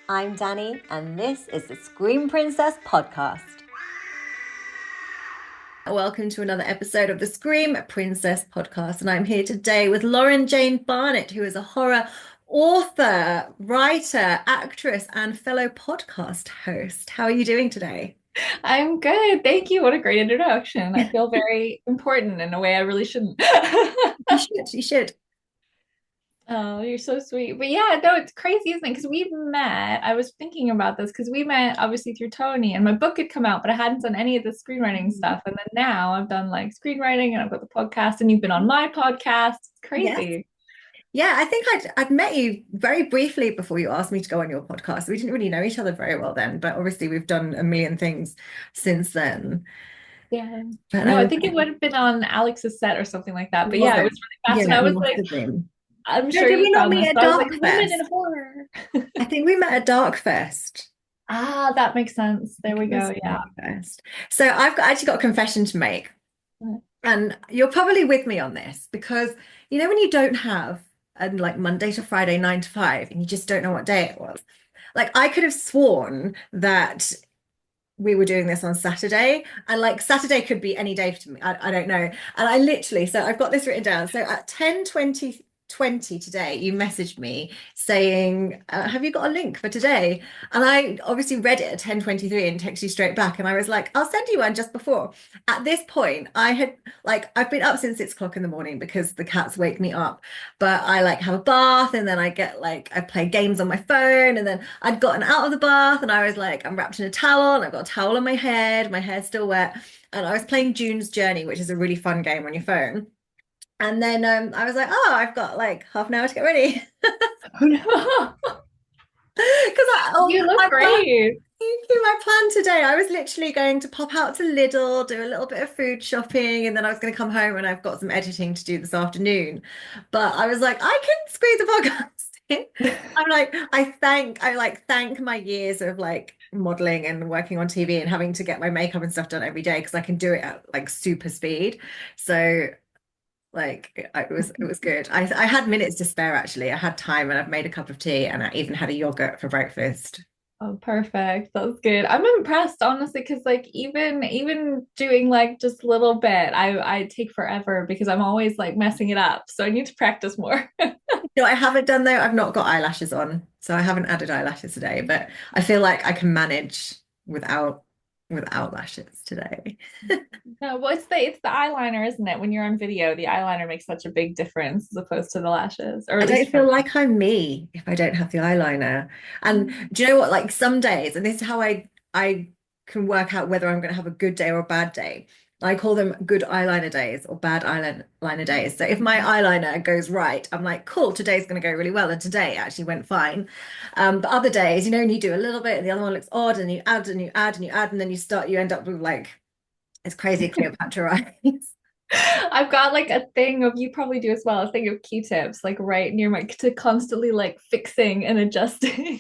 I'm Danny, and this is the Scream Princess podcast. Welcome to another episode of the Scream Princess podcast, and I'm here today with Jane Barnett, who is a horror author, writer, actress, and fellow podcast host. How are you doing today? I'm good. Thank you. What a great introduction. I feel very important in a way I really shouldn't. You should, you should. Oh, you're so sweet. But yeah, no, it's crazy, isn't it? Because we met, I was thinking about this because we met obviously through Tony and my book had come out, but I hadn't done any of the screenwriting stuff. And then now I've done like screenwriting and I've got the podcast and you've been on my podcast. It's Yes. crazy. Yeah, I think I'd met you very briefly before you asked me to go on your podcast. We didn't really know each other very well then, but obviously we've done a million things since then. Yeah. But No, I think it would have been on Alex's set or something like that. But was yeah, it it? was really fast. And Yeah, I it was must like, have been. I'm No, sure did you we not found meet this, at but I was like, Dark women in Fest? horror. I think we met at Dark Fest. Ah, that makes sense. I There we think it was go. Yeah. Dark Fest. So actually got a confession to make, Mm. and you're probably with me on this because you know when you don't have like Monday to Friday 9 to 5, and you just don't know what day it was. Like I could have sworn that we were doing this on Saturday, and like Saturday could be any day to me. I don't know. And I literally, so I've got this written down. So at 10:20 today, you messaged me saying, have you got a link for today? And I obviously read it at 10:23 and texted you straight back. And I was like, I'll send you one just before. At this point, I've been up since 6 o'clock in the morning because the cats wake me up. But I like have a bath and then I play games on my phone. And then I'd gotten out of the bath and I was like, I'm wrapped in a towel and I've got a towel on my hair's still wet. And I was playing June's Journey, which is a really fun game on your phone. And then I was like, oh, I've got like half an hour to get ready. Oh no. Because You look my plan, great. thank you, my plan today, I was literally going to pop out to Lidl, do a little bit of food shopping, and then I was going to come home and I've got some editing to do this afternoon. But I was like, I can squeeze a podcast in. I thank my years of like modeling and working on TV and having to get my makeup and stuff done every day because I can do it at like super speed. So it was good. I had minutes to spare actually. I had time and I've made a cup of tea and I even had a yogurt for breakfast. Oh, perfect. That's good. I'm impressed, honestly, because like even doing like just a little bit, I take forever because I'm always like messing it up. So I need to practice more. You know what I haven't done though? I've not got eyelashes on. So I haven't added eyelashes today, but I feel like I can manage without without lashes today. No, well, it's the eyeliner, isn't it? When you're on video, the eyeliner makes such a big difference as opposed to the lashes, or I at least don't for feel like I'm me if I don't have the eyeliner. And me. do you know what? Like some days, and this is how I can work out whether I'm going to have a good day or a bad day. I call them good eyeliner days or bad eyeliner days. So if my eyeliner goes right, I'm like, cool, today's going to go really well. And today actually went fine. But other days, and you do a little bit and the other one looks odd and you add and you add and you add, and then you end up with like, it's crazy Cleopatra eyes. I've got like a thing of you probably do as well, a thing of Q-tips like right near my to constantly like fixing and adjusting.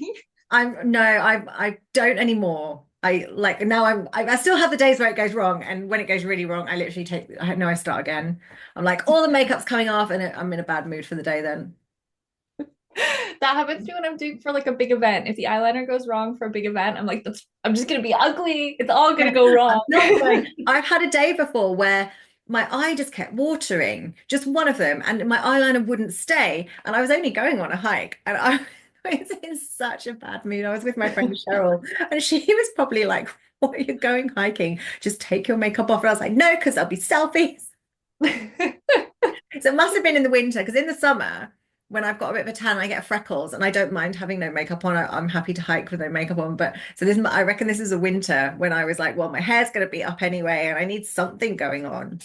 I'm no, I don't anymore. I like now I still have the days where it goes wrong, and when it goes really wrong, I literally I start again. I'm like all the makeup's coming off, and I'm in a bad mood for the day then. That happens to me when I'm doing for like a big event. If the eyeliner goes wrong for a big event, I'm like, I'm just gonna be ugly. It's all gonna Yeah, go I'm wrong. not going. I've had a day before where my eye just kept watering, just one of them, and my eyeliner wouldn't stay, and I was only going on a hike, and I was in such a bad mood. I was with my friend Cheryl, and she was probably like, "What are you going hiking? Just take your makeup off." And I was like, "No, because there'll be selfies." So it must have been in the winter, because in the summer, when I've got a bit of a tan, I get freckles, and I don't mind having no makeup on. I'm happy to hike with no makeup on. But so I reckon this is a winter when I was like, well, my hair's going to be up anyway, and I need something going on.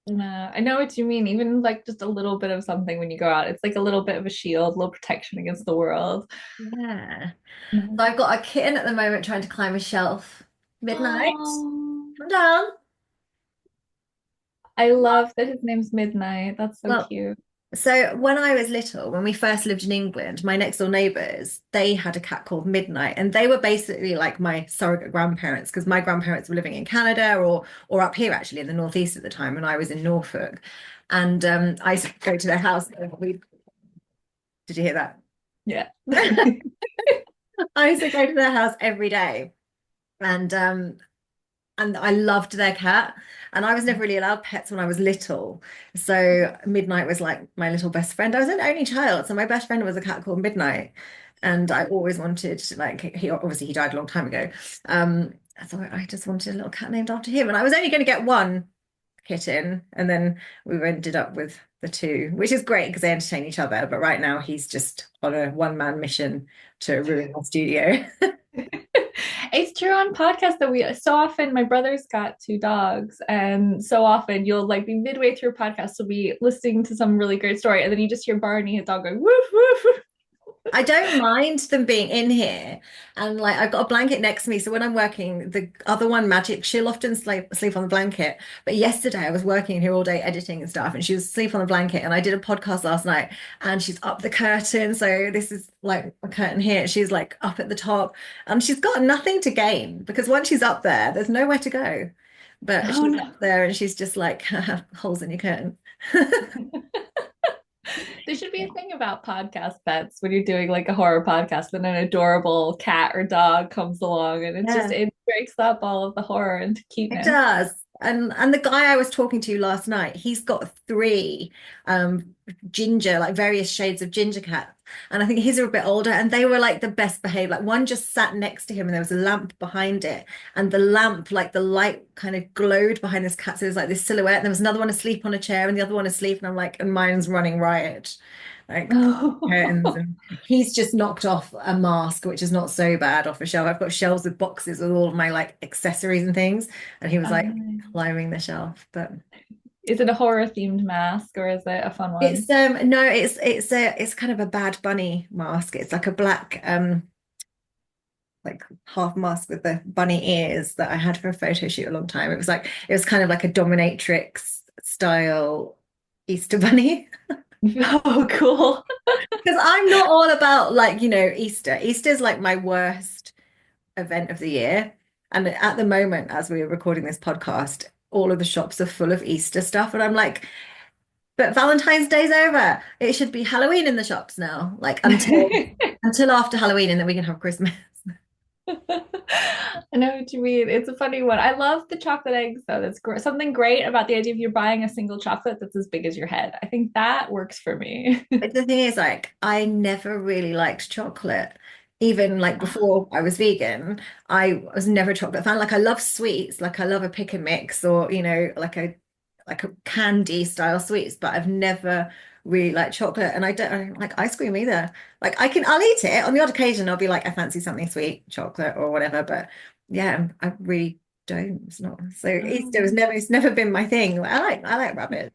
Nah, I know what you mean. Even like just a little bit of something when you go out, it's like a little bit of a shield, a little protection against the world. Yeah. No. So I've got a kitten at the moment trying to climb a shelf. Midnight. Oh, Come down. I love that his name's Midnight. That's so Well, cute. so when I was little, when we first lived in England, my next door neighbours, they had a cat called Midnight, and they were basically like my surrogate grandparents because my grandparents were living in Canada or up here actually in the northeast at the time, and I was in Norfolk. And I used to go to their house. Did you hear that? Yeah. I used to go to their house every day. And I loved their cat. And I was never really allowed pets when I was little. So Midnight was like my little best friend. I was an only child, so my best friend was a cat called Midnight. And I always wanted, like, he obviously he died a long time ago. So I just wanted a little cat named after him. And I was only going to get one kitten, and then we ended up with the two, which is great because they entertain each other. But right now he's just on a one-man mission to ruin our studio. It's true on podcasts that we so often my brother's got two dogs, and so often you'll like be midway through a podcast, so be listening to some really great story, and then you just hear Barney, his dog, going woof woof. I don't mind them being in here. And like I've got a blanket next to me. So when I'm working, the other one, Magic, she'll often sleep on the blanket. But yesterday I was working here all day editing and stuff, and she was asleep on the blanket. And I did a podcast last night and she's up the curtain. So this is like a curtain here. She's like up at the top and she's got nothing to gain because once she's up there, there's nowhere to go. But Oh she's no. up there and she's just like holes in your curtain. There should be a thing about podcast pets when you're doing like a horror podcast and an adorable cat or dog comes along and Yeah. it breaks up all of the horror into It cuteness. does. And the guy I was talking to last night, he's got three ginger, like various shades of ginger cats. And I think his are a bit older and they were like the best behaved. Like one just sat next to him and there was a lamp behind it. And the lamp, like the light kind of glowed behind this cat. So it was like this silhouette. And there was another one asleep on a chair and the other one asleep. And I'm like, and mine's running riot. Like curtains, and he's just knocked off a mask, which is not so bad, off a shelf. I've got shelves with boxes with all of my like accessories and things, and he was like Um, climbing the shelf. But is it a horror themed mask or is it a fun one? it's no, it's kind of a Bad Bunny mask. It's like a black like half mask with the bunny ears that I had for a photo shoot a long time. It was kind of like a dominatrix style Easter bunny. Oh, cool. Because I'm not all about like, Easter. Easter's like my worst event of the year. And at the moment, as we are recording this podcast, all of the shops are full of Easter stuff. And I'm like, but Valentine's Day's over. It should be Halloween in the shops now, like until after Halloween, and then we can have Christmas. I know what you mean. It's a funny one. I love the chocolate eggs, though. That's something great about the idea of you're buying a single chocolate that's as big as your head. I think that works for me. But the thing is, like, I never really liked chocolate. Even like before I was vegan, I was never a chocolate fan. Like I love sweets, like I love a pick and mix or, like a candy style sweets, but I've never really liked chocolate. And I don't like ice cream either. Like I'll eat it on the odd occasion. I'll be like, I fancy something sweet, chocolate or whatever. But yeah, I really don't. It's not so Easter was Um, never it's never been my thing. I like rabbits.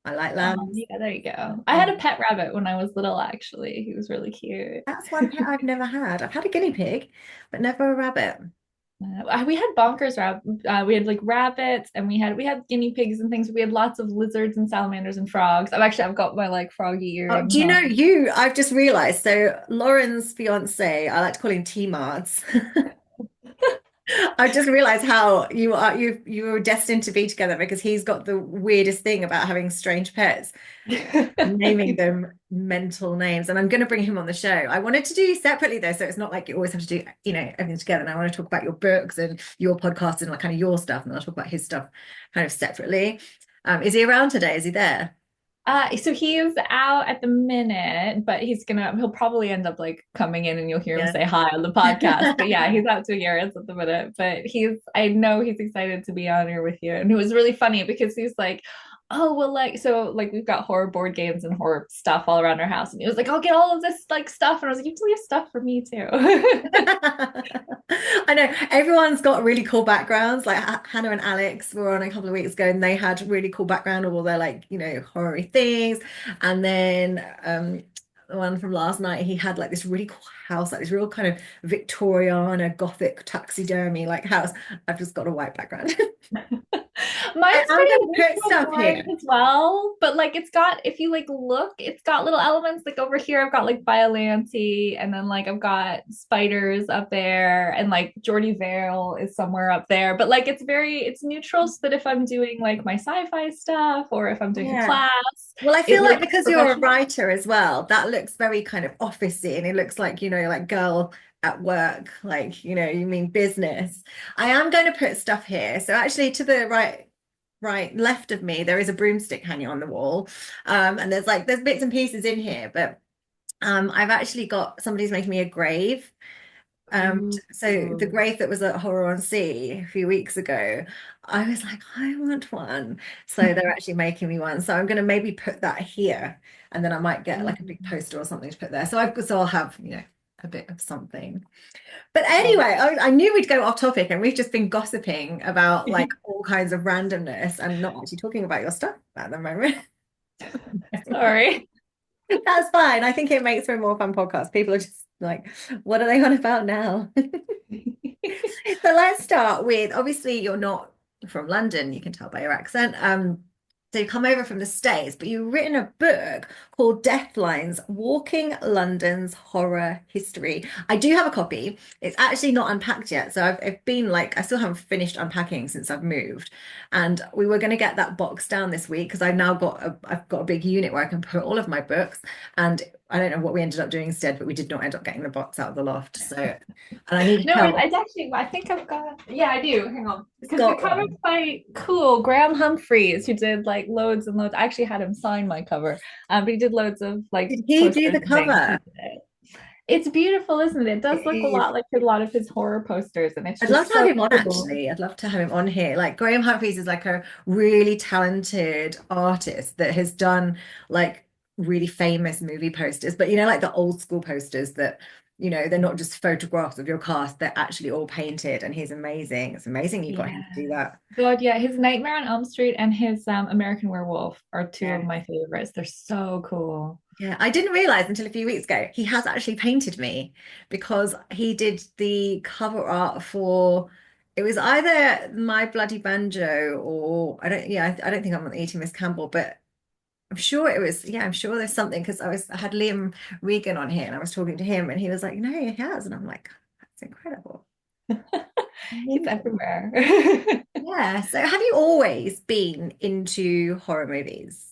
I like lambs. yeah, there you go. I had a pet rabbit when I was little, actually. He was really cute. That's one pet I've never had. I've had a guinea pig, but never a rabbit. We had bonkers we had like rabbits and we had guinea pigs and things. We had lots of lizards and salamanders and frogs. I've got my like froggy Oh, earrings do you know on. I've just realized. So Lauren's fiance, I like to call him T-Mards. I just realized how you were destined to be together because he's got the weirdest thing about having strange pets, naming them mental names. And I'm going to bring him on the show. I wanted to do separately though, so it's not like you always have to do, everything together. And I want to talk about your books and your podcast and like kind of your stuff, and then I'll talk about his stuff kind of separately. Is he around today? Is he there? So he's out at the minute, but he'll probably end up like coming in and you'll hear him Yeah. say hi on the podcast. But yeah, he's out to Europe at the minute. But I know he's excited to be on here with you. And it was really funny because he's like, oh, well, like we've got horror board games and horror stuff all around our house. And he was like, I'll get all of this like stuff. And I was like, you still have stuff for me too. I know everyone's got really cool backgrounds. Like Hannah and Alex were on a couple of weeks ago, and they had really cool background of all their like horror things. And then the one from last night, he had like this really cool house, like this real kind of Victoriana Gothic taxidermy like house. I've just got a white background. Mine's I'm pretty gonna put neutral stuff orange here. as well, but like if you like look, it's got little elements. Like over here, I've got like Biollante, and then like I've got spiders up there, and like Jordy Vale is somewhere up there. But like it's neutral, so that if I'm doing like my sci-fi stuff or if I'm doing a Yeah. class, Well, I it feel like looks because you're a professional. writer as well, that looks very kind of officey and it looks like, like girl at work, like, you mean business. I am going to put stuff here. So actually to the right left of me, there is a broomstick hanging on the wall. And there's bits and pieces in here, but I've actually got somebody's making me a grave. So the Ooh. grave that was at Horror on Sea a few weeks ago, I was like, I want one. So they're actually making me one. So I'm going to maybe put that here, and then I might get like a big poster or something to put there. So I'll have, a bit of something. But Oh. anyway, I knew we'd go off topic, and we've just been gossiping about like all kinds of randomness and not actually talking about your stuff at the moment. Sorry. That's fine. I think it makes for a more fun podcast. People are just like, what are they on about now? So let's start with, obviously you're not from London, you can tell by your accent. So you come over from the States, but you've written a book called Deathlines: Walking London's Horror History. I do have a copy. It's actually not unpacked yet. So I've been like, I still haven't finished unpacking since I've moved. And we were going to get that box down this week because I've got a big unit where I can put all of my books. And I don't know what we ended up doing instead, but we did not end up getting the box out of the loft. So, and I need No, help. it's actually, I think I've got, yeah, I do. Hang on. Because the Got cover's one. quite cool. Graham Humphreys, who did like loads and loads, I actually had him sign my cover. But he did loads of like Did he do posters the and things. He cover? did it. It's beautiful, isn't it? It It does look a is. lot like a lot of his horror posters, and it's I'd love just to have so him on cool. actually. I'd love to have him on here. Like Graham Humphreys is like a really talented artist that has done like really famous movie posters, but like the old school posters that, they're not just photographs of your cast, they're actually all painted, and he's amazing. It's amazing you got him Yeah. to do that. God, yeah, his Nightmare on Elm Street and his American Werewolf are two of Yeah. my favorites. They're so cool. Yeah, I didn't realize until a few weeks ago he has actually painted me because he did the cover art for it was either My Bloody Banjo or I don't think I'm eating Miss Campbell, but I'm sure it was I'm sure there's something because I had Liam Regan on here and I was talking to him and he was like, no, he has, and I'm like, that's incredible. He's Amazing. everywhere. Yeah. So have you always been into horror movies?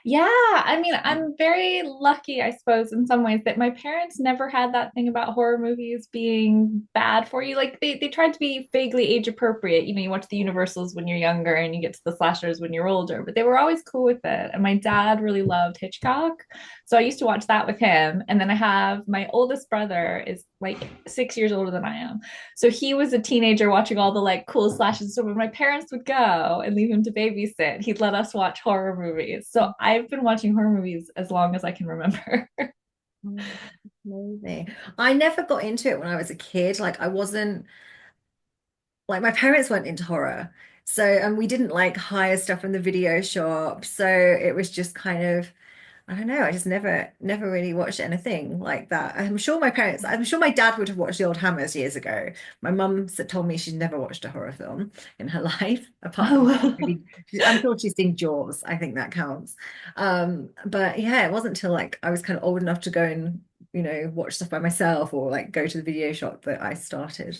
Yeah, I mean, I'm very lucky, I suppose, in some ways that my parents never had that thing about horror movies being bad for you. Like they tried to be vaguely age appropriate. You know, you watch the Universals when you're younger and you get to the slashers when you're older, but they were always cool with it. And my dad really loved Hitchcock. So I used to watch that with him. And then I have my oldest brother is like 6 years older than I am. So he was a teenager watching all the like cool slashes. So when my parents would go and leave him to babysit, he'd let us watch horror movies. So I've been watching horror movies as long as I can remember. Oh, amazing. I never got into it when I was a kid. Like I wasn't like my parents weren't into horror. So, and we didn't like hire stuff from the video shop. So it was just kind of, I don't know, I just never really watched anything like that. I'm sure my dad would have watched The Old Hammers years ago. My mum told me she's never watched a horror film in her life, apart from Oh, maybe, I'm sure she's seen Jaws. I think that counts. But yeah, it wasn't until like I was kind of old enough to go and, watch stuff by myself or like go to the video shop that I started.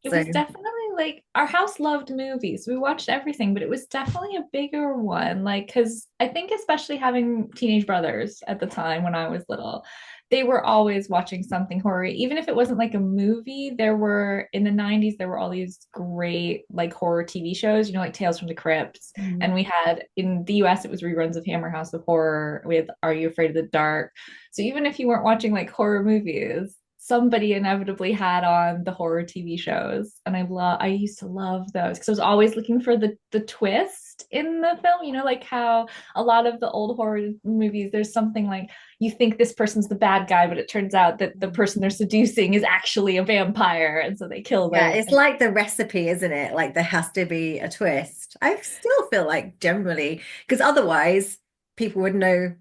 it So was definitely like our house loved movies. We watched everything, but it was definitely a bigger one. Like, because I think, especially having teenage brothers at the time when I was little, they were always watching something horror. Even if it wasn't like a movie, there were in the 90s, there were all these great like horror TV shows, like Tales from the Crypts. mm, And we had in the US, it was reruns of Hammer House of Horror with Are You Afraid of the Dark? So even if you weren't watching like horror movies, somebody inevitably had on the horror TV shows, and I used to love those because I was always looking for the twist in the film. Like how a lot of the old horror movies, there's something like you think this person's the bad guy, but it turns out that the person they're seducing is actually a vampire, and so they kill yeah, them. it's like the recipe, isn't it? Like there has to be a twist. I still feel like generally, because otherwise people would know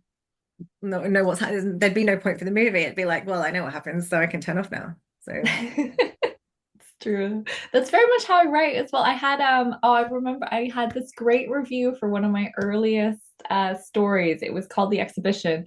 what's happening. There'd be no point for the movie. It'd be like, well, I know what happens, so I can turn off now. So It's true. That's very much how I write as well. I had I remember I had this great review for one of my earliest stories. It was called The Exhibition.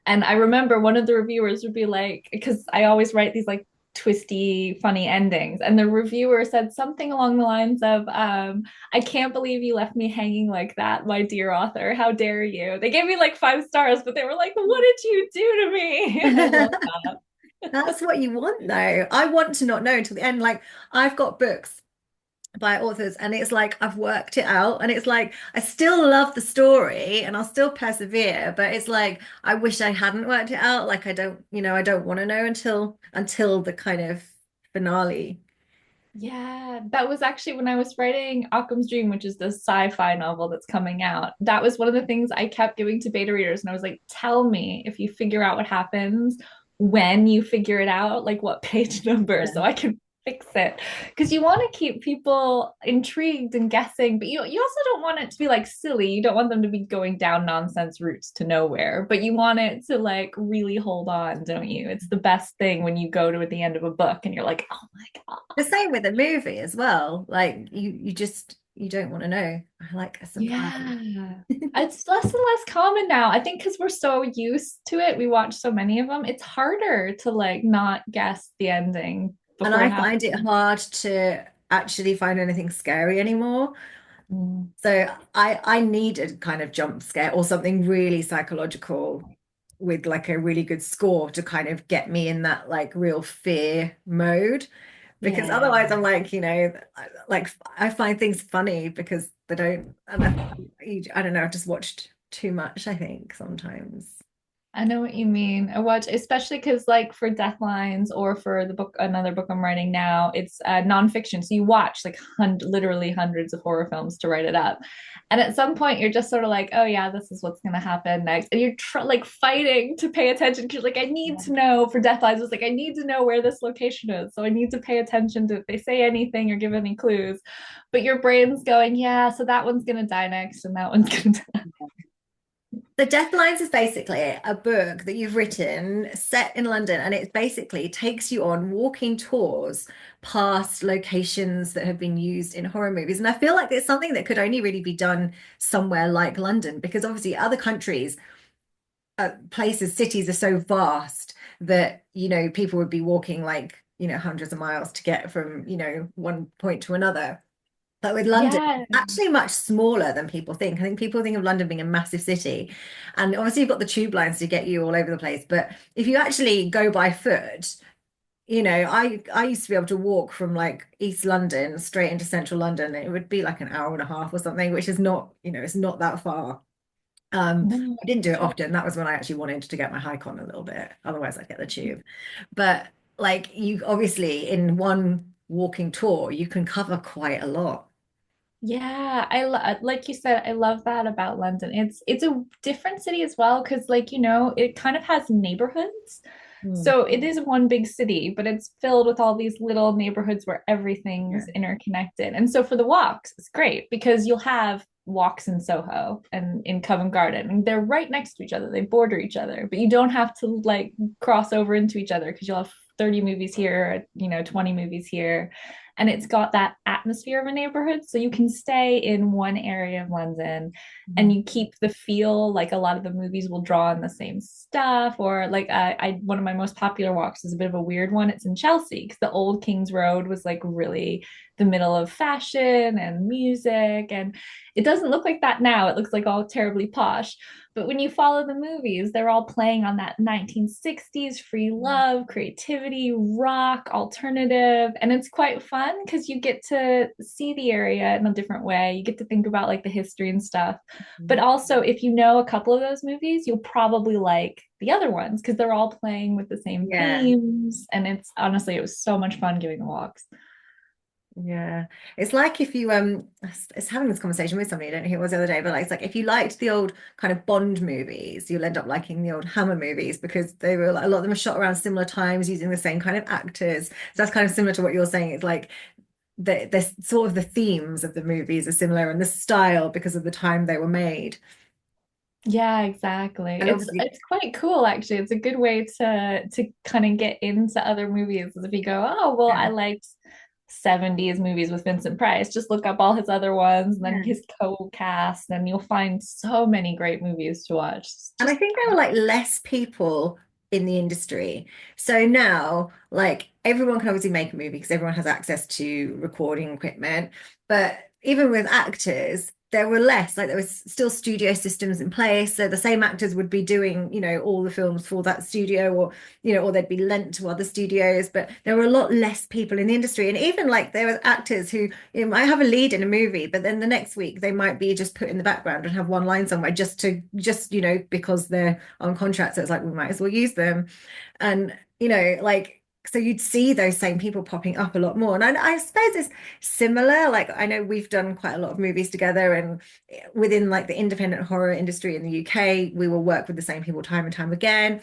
And I remember one of the reviewers would be like, because I always write these like twisty, funny endings. And the reviewer said something along the lines of, I can't believe you left me hanging like that, my dear author. How dare you? They gave me like 5 stars, but they were like, what did you do to me? And I love that. That's what you want, though. I want to not know until the end. Like, I've got books by authors, and it's like I've worked it out, and it's like I still love the story and I'll still persevere, but it's like I wish I hadn't worked it out. Like, I don't, I don't want to know until the kind of finale. Yeah, that was actually when I was writing Occam's Dream, which is the sci-fi novel that's coming out. That was one of the things I kept giving to beta readers. And I was like, tell me if you figure out what happens when you figure it out, like what page number, so I can fix it. Because you want to keep people intrigued and guessing, but you also don't want it to be like silly. You don't want them to be going down nonsense routes to nowhere, but you want it to like really hold on, don't you? It's the best thing when you go to the end of a book and you're like, oh my God. The same with a movie as well. Like you don't want to know. I like a surprise. Yeah. It's less and less common now. I think because we're so used to it, we watch so many of them. It's harder to like not guess the ending And before it I find happens. it hard to actually find anything scary anymore. Mm. So I need a kind of jump scare or something really psychological with like a really good score to kind of get me in that like real fear mode. Because Yeah. otherwise I'm like, like I find things funny because they don't, and I don't know, I've just watched too much, I think, sometimes. I know what you mean. I watch, especially because, like, for Deathlines or for the book, another book I'm writing now, it's nonfiction. So you watch like literally hundreds of horror films to write it up. And at some point, you're just sort of like, oh, yeah, this is what's going to happen next. And you're like fighting to pay attention because, like, I need to know for Deathlines, it's like, I need to know where this location is. So I need to pay attention to if they say anything or give any clues. But your brain's going, yeah, so that one's going to die next and that one's going to. The Deathlines is basically a book that you've written set in London, and it basically takes you on walking tours past locations that have been used in horror movies. And I feel like it's something that could only really be done somewhere like London, because obviously other countries, places, cities are so vast that, people would be walking like, hundreds of miles to get from, one point to another. But with London, Yeah. it's actually much smaller than people think. I think people think of London being a massive city. And obviously, you've got the tube lines to get you all over the place. But if you actually go by foot, I used to be able to walk from like East London straight into central London. It would be like an hour and a half or something, which is not, it's not that far. No, I didn't do it true. often. That was when I actually wanted to get my hike on a little bit. Otherwise, I'd get the tube. But like you obviously in one walking tour, you can cover quite a lot. Yeah, like you said, I love that about London. It's a different city as well because like it kind of has neighborhoods. Hmm. So it is one big city, but it's filled with all these little neighborhoods where everything's Yeah. interconnected. And so for the walks, it's great because you'll have walks in Soho and in Covent Garden, and they're right next to each other. They border each other, but you don't have to like cross over into each other because you'll have 30 movies here, 20 movies here, and it's got that atmosphere of a neighborhood. So you can stay in one area of London and Mhm. you keep the feel, like a lot of the movies will draw on the same stuff. Or like I one of my most popular walks is a bit of a weird one. It's in Chelsea because the old King's Road was like really the middle of fashion and music, and it doesn't look like that now. It looks like all terribly posh. But when you follow the movies, they're all playing on that 1960s free love, creativity, rock, alternative. And it's quite fun because you get to see the area in a different way. You get to think about like the history and stuff. But also, if you know a couple of those movies, you'll probably like the other ones because they're all playing with the same Yeah. themes. And it's honestly, it was so much fun giving the walks. Yeah. It's like if you it's having this conversation with somebody, I don't know who it was the other day, but like it's like if you liked the old kind of Bond movies, you'll end up liking the old Hammer movies because they were like, a lot of them are shot around similar times using the same kind of actors. So that's kind of similar to what you're saying. It's like the sort of the themes of the movies are similar and the style because of the time they were made. Yeah, exactly. And obviously, It's quite cool actually. It's a good way to kind of get into other movies. If you go, oh well, yeah. I liked 70s movies with Vincent Price, just look up all his other ones and then Yeah. his co-cast, and you'll find so many great movies to watch. It's And I just think there were like less people in the industry. So now, like everyone can obviously make a movie because everyone has access to recording equipment. But even with actors, there were less, like there was still studio systems in place. So the same actors would be doing, all the films for that studio, or, or they'd be lent to other studios. But there were a lot less people in the industry. And even like there were actors who, might have a lead in a movie, but then the next week they might be just put in the background and have one line somewhere because they're on contract. So it's like we might as well use them. And, like so you'd see those same people popping up a lot more. And I suppose it's similar. Like I know we've done quite a lot of movies together, and within like the independent horror industry in the UK, we will work with the same people time and time again.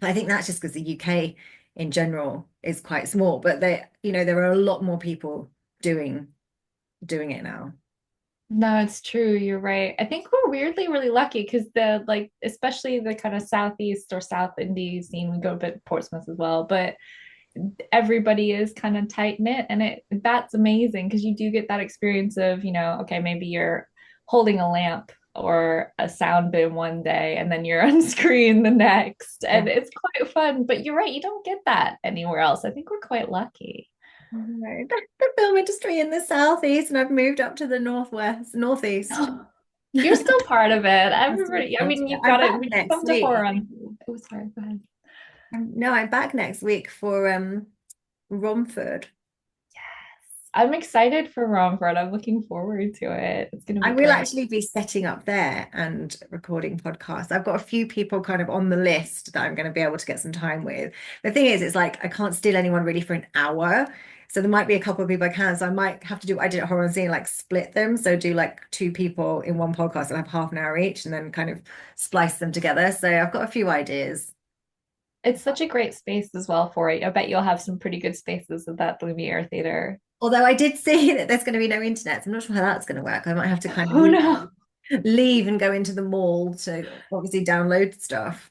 But I think that's just because the UK in general is quite small, but there are a lot more people doing it now. No, it's true. You're right. I think we're weirdly really lucky because the like, especially the kind of southeast or south indie scene, we go a bit Portsmouth as well, but everybody is kind of tight knit, and that's amazing because you do get that experience of, okay, maybe you're holding a lamp or a sound bin one day and then you're on screen the next, Yeah. and it's quite fun. But you're right, you don't get that anywhere else. I think we're quite lucky. No, the film industry in the southeast, and I've moved up to the northeast. You're still part of it. I'm still Everybody, I part of mean, it. you've I'm got it back when you next come to horror week. on. Oh, sorry, go ahead. No, I'm back next week for Romford. I'm excited for Romford. I'm looking forward to it. It's going to I be will great. actually be setting up there and recording podcasts. I've got a few people kind of on the list that I'm going to be able to get some time with. The thing is, it's like I can't steal anyone really for an hour. So there might be a couple of people I can. So I might have to do, I did at Horror and Scene, like split them. So do like two people in one podcast and have half an hour each and then kind of splice them together. So I've got a few ideas. It's such a great space as well for it. I bet you'll have some pretty good spaces at that Lumiere Theater. Although I did see that there's going to be no internet. So I'm not sure how that's going to work. I might have to kind of Oh no. leave and go into the mall to obviously download stuff.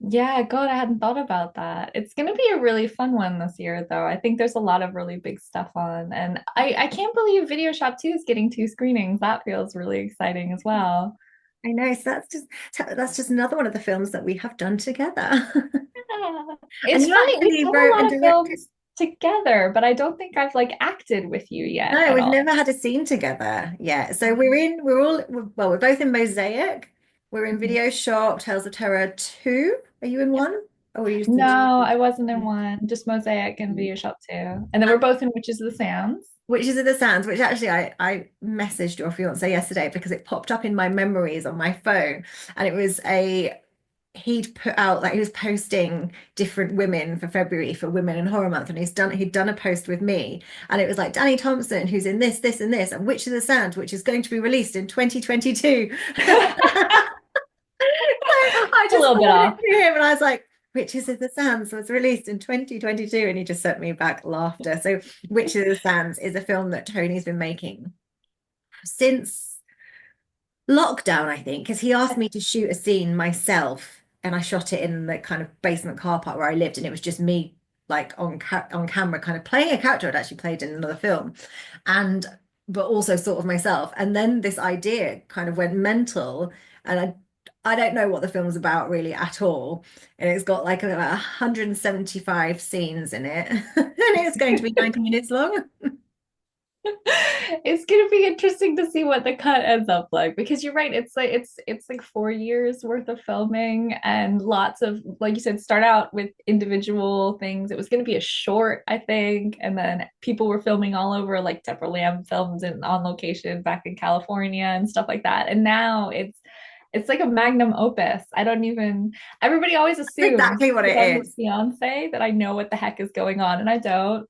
Yeah, God, I hadn't thought about that. It's going to be a really fun one this year, though. I think there's a lot of really big stuff on. And I can't believe Video Shop 2 is getting two screenings. That feels really exciting as well. I know. So that's just another one of the films that we have done together. Yeah. And It's you funny, we've actually done a wrote and lot of directed. films together, but I don't think I've like acted with you yet No, at we've all. never had a scene together yet. So we're both in Mosaic. We're in Mhm. Video Shop, Tales of Terror 2. Are you in Yep. one? Or are you just in No, I wasn't in two? one, just Mosaic and Video Shop 2. And then we're both in Witches of the Sands. Which is of the Sands, which actually I messaged your fiance yesterday because it popped up in my memories on my phone. And it was he'd put out like he was posting different women for February for Women in Horror Month, and he'd done a post with me, and it was like Danny Thompson, who's in this, this, and this, and Witch of the Sand, which is going to be released in 2022. I A just little bit forwarded it off. to him, and I was like, Witches of the Sands was released in 2022, and he just sent me back laughter. So, Witches of the Sands is a film that Tony's been making since lockdown, I think, because he asked me to shoot a scene myself, and I shot it in the kind of basement car park where I lived, and it was just me like on camera, kind of playing a character I'd actually played in another film, and but also sort of myself. And then this idea kind of went mental, and I don't know what the film's about really at all, and it's got like about 175 scenes in it, and it's going to be 90 minutes long. It's gonna be interesting to see what the cut ends up like because you're right. It's like 4 years worth of filming and lots of, like you said, start out with individual things. It was gonna be a short, I think, and then people were filming all over, like Deborah Lamb films and on location back in California and stuff like that. And now it's like a magnum opus. I don't even, everybody always That's assumes exactly what because I'm it her is. fiance that I know what the heck is going on, and I don't.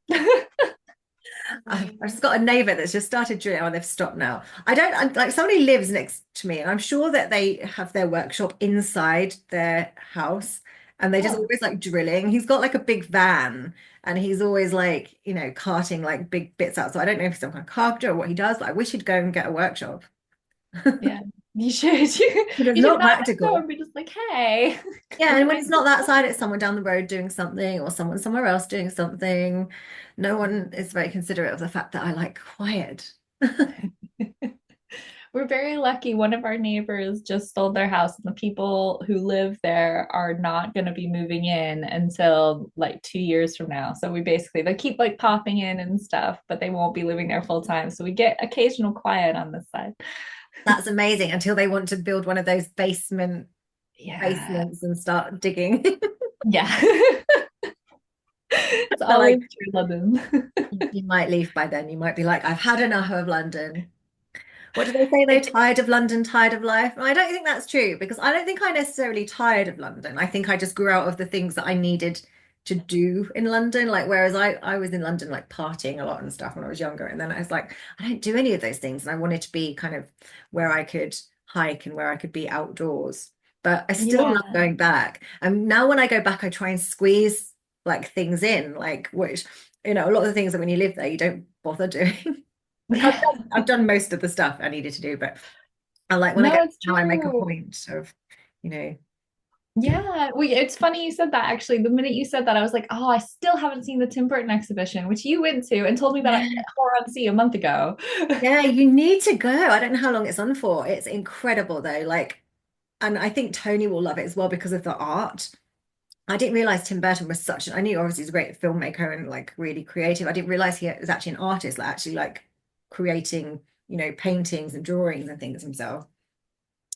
I've just got a neighbor that's just started drilling. Oh, they've stopped now. I don't like somebody lives next to me, and I'm sure that they have their workshop inside their house, and they just Oh, always like drilling. He's got like a big van, and he's always like, carting like big bits out. So I don't know if he's some kind of carpenter or what he does, but I wish he'd go and get a workshop. yeah. You should you, But it's you should not knock on the door practical. and be just like, hey, Yeah, can and you when make it's not that side, it's someone down the road doing something, or someone somewhere else doing something. No one is very considerate of the fact that I like quiet. this? We're very lucky. One of our neighbors just sold their house, and the people who live there are not going to be moving in until like 2 years from now. So we basically, they keep like popping in and stuff, but they won't be living there full time. So we get occasional quiet on this side. That's amazing until they want to build one of those Yeah. basements and start digging. Yeah. It's So always like true, London. you might leave by then. You might be like, I've had enough of London. What do they say though? Tired of London, tired of life. And I don't think that's true because I don't think I necessarily tired of London. I think I just grew out of the things that I needed to do in London. Like whereas I was in London like partying a lot and stuff when I was younger. And then I was like, I don't do any of those things. And I wanted to be kind of where I could hike and where I could be outdoors. But I still love Yeah. going back. And now when I go back, I try and squeeze like things in, like which, a lot of the things that when you live there, you don't bother doing. Like Yeah. I've done most of the stuff I needed to do, but I like when I go No, it's now, I make a true. point of, you know, Yeah, it's funny you said that actually. The minute you said that, I was like, oh, I still haven't seen the Tim Burton exhibition, which you went to and told me that at yeah, Horror on Sea a month ago. yeah, you need to go. I don't know how long it's on for. It's incredible though. Like, and I think Tony will love it as well because of the art. I didn't realize Tim Burton was I knew obviously he's a great filmmaker and like really creative. I didn't realize he was actually an artist, like actually like creating, paintings and drawings and things himself.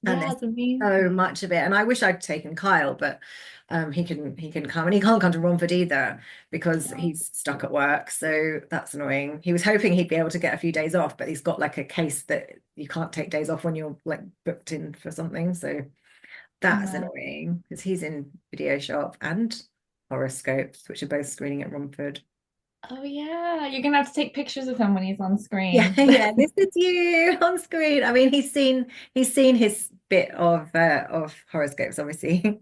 And Yeah, there's it's so amazing. much of it. And I wish I'd taken Kyle, but he can come and he can't come to Romford either because he's stuck at work. So that's annoying. He was hoping he'd be able to get a few days off, but he's got like a case that you can't take days off when you're like booked in for something. So that's No. annoying because he's in Video Shop and Horoscopes, which are both screening at Romford. Oh yeah, you're gonna have to take pictures of him when he's on Yeah, screen. yeah, this is you on screen. I mean, he's seen his bit of horoscopes, obviously,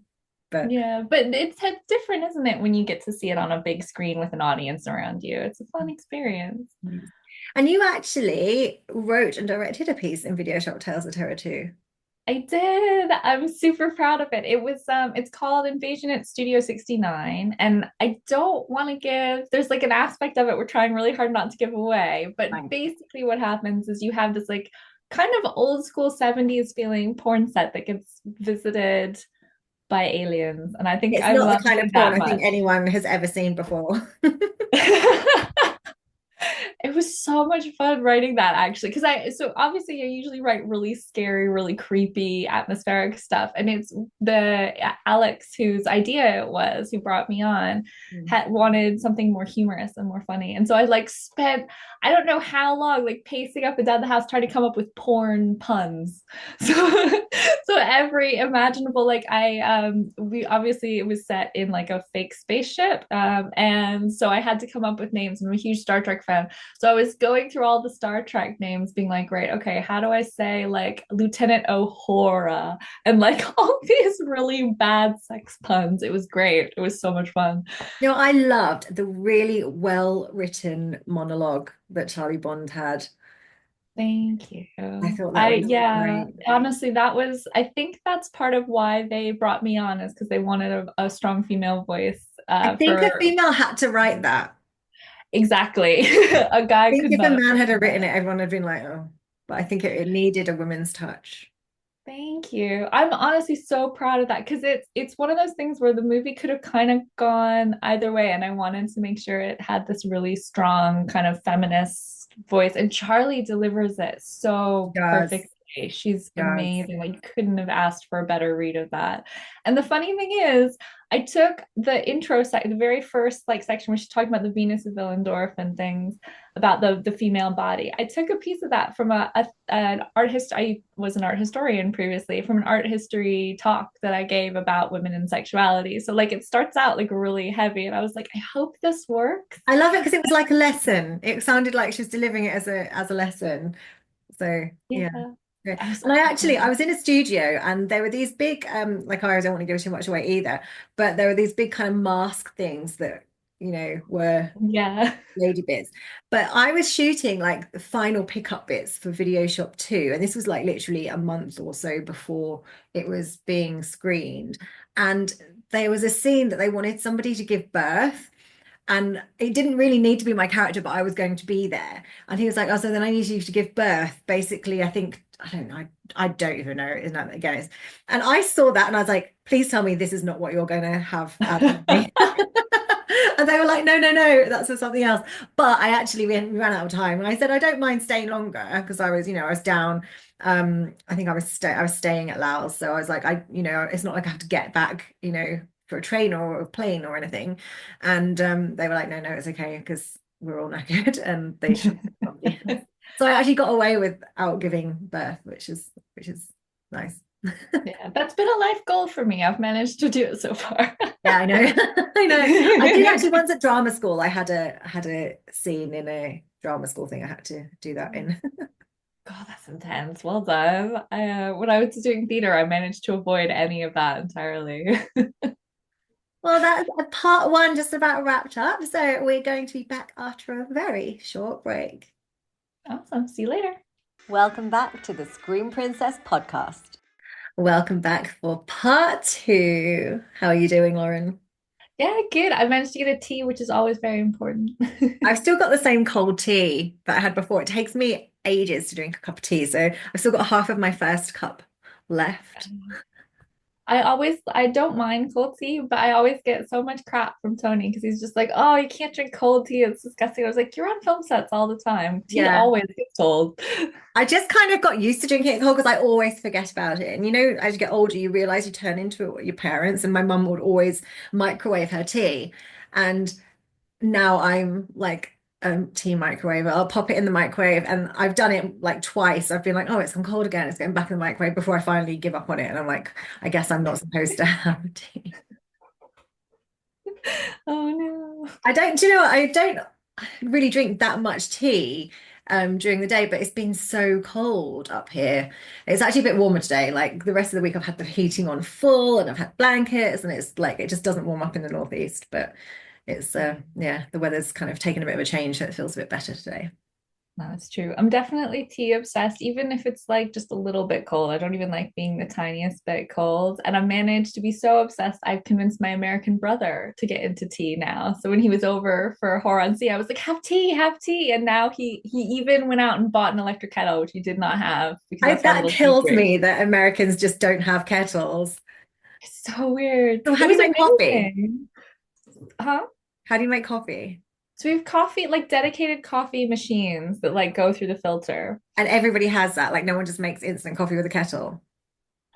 but Yeah, but it's different, isn't it, when you get to see it on a big screen with an audience around you? It's a fun experience. and you actually wrote and directed a piece in Video Shop Tales of Terror too. I did. I'm super proud of it. It's called Invasion at Studio 69. And I don't want to there's like an aspect of it we're trying really hard not to give away. But Right. basically what happens is you have this like kind of old school 70s feeling porn set that gets visited by aliens. And I think It's I not the love kind of you porn that I think much. anyone has ever seen before. It was so much fun writing that actually because so obviously I usually write really scary, really creepy, atmospheric stuff, and it's the Alex whose idea it was who brought me on Mm. had wanted something more humorous and more funny, and so I like spent I don't know how long like pacing up and down the house trying to come up with porn puns. So so every imaginable like I we obviously it was set in like a fake spaceship, and so I had to come up with names. I'm a huge Star Trek fan. So I was going through all the Star Trek names, being like, right, okay, how do I say like Lieutenant O'Hara and like all these really bad sex puns? It was great. It was so much fun. I loved the really well written monologue that Charlie Bond had. Thank I you. thought that was Yeah, great. honestly, I think that's part of why they brought me on is because they wanted a strong female voice I think a for female had to write that. exactly. A I guy think could if a not have man had written written that. it, everyone had been like, oh. But I think it needed a woman's touch. Thank you. I'm honestly so proud of that because it's one of those things where the movie could have kind of gone either way, and I wanted to make sure it had this really strong kind of feminist voice. And Charlie delivers it so Does, perfectly. She's does. amazing. Like you couldn't have asked for a better read of that. And the funny thing is, I took the intro sec, the very first like section where she's talking about the Venus of Willendorf and things about the female body. I took a piece of that from an art history. I was an art historian previously from an art history talk that I gave about women and sexuality. So like it starts out like really heavy, and I was like, I hope this works. I love it because it was like a lesson. It sounded like she was delivering it as a lesson. So yeah. Yeah, Yeah. I was And I like, was in a studio and there were these big like I don't want to give too much away either, but there were these big kind of mask things that, were yeah, lady bits. But I was shooting like the final pickup bits for Video Shop 2, and this was like literally a month or so before it was being screened. And there was a scene that they wanted somebody to give birth. And it didn't really need to be my character, but I was going to be there. And he was like, oh, so then I need you to give birth, basically, I think I don't know. I don't even know. Isn't that again? And I saw that and I was like, please tell me this is not what you're going to have out of me. And they were like, no, no, no, that's for something else. But I actually we ran out of time, and I said I don't mind staying longer because I was, I was down. I think I was staying at Laos, so I was like, it's not like I have to get back, for a train or a plane or anything. And they were like, no, no, it's okay because we're all knackered, and they should. So I actually got away without giving birth, which is nice. Yeah, that's been a life goal for me. I've managed to do it so far. Yeah, I know. I know. I did actually once at drama school. I had a scene in a drama school thing I had to do that in. God, that's intense. Well done. When I was doing theater, I managed to avoid any of that entirely. Well, that's part one just about wrapped up. So we're going to be back after a very short break. Awesome. See you later. Welcome back to the Scream Princess podcast. Welcome back for part two. How are you doing, Lauren? Yeah, good. I managed to get a tea, which is always very important. I've still got the same cold tea that I had before. It takes me ages to drink a cup of tea, so I've still got half of my first cup left. I don't mind cold tea, but I always get so much crap from Tony because he's just like, oh, you can't drink cold tea. It's disgusting. I was like, you're on film sets all the time. Tea Yeah. always gets cold. I just kind of got used to drinking it cold because I always forget about it. And as you get older, you realize you turn into your parents. And my mum would always microwave her tea. And now I'm like tea microwave. I'll pop it in the microwave. And I've done it like twice. I've been like, oh, it's gone cold again. It's going back in the microwave before I finally give up on it. And I'm like, I guess I'm not supposed to have tea. Oh no. Do you know what? I don't really drink that much tea during the day, but it's been so cold up here. It's actually a bit warmer today. Like the rest of the week, I've had the heating on full and I've had blankets, and it's like it just doesn't warm up in the northeast. But it's yeah, the weather's kind of taken a bit of a change, so it feels a bit better today. No, it's true. I'm definitely tea obsessed, even if it's like just a little bit cold. I don't even like being the tiniest bit cold. And I've managed to be so obsessed, I've convinced my American brother to get into tea now. So when he was over for Horror on Sea, I was like, have tea, have tea. And now he even went out and bought an electric kettle, which he did not have because that's how That little he kills drinks. me that Americans just don't have kettles. It's so weird. So how It do you was make coffee? amazing. Huh? How do you make coffee? So we have coffee, like dedicated coffee machines that like go through the filter. And everybody has that. Like no one just makes instant coffee with a kettle.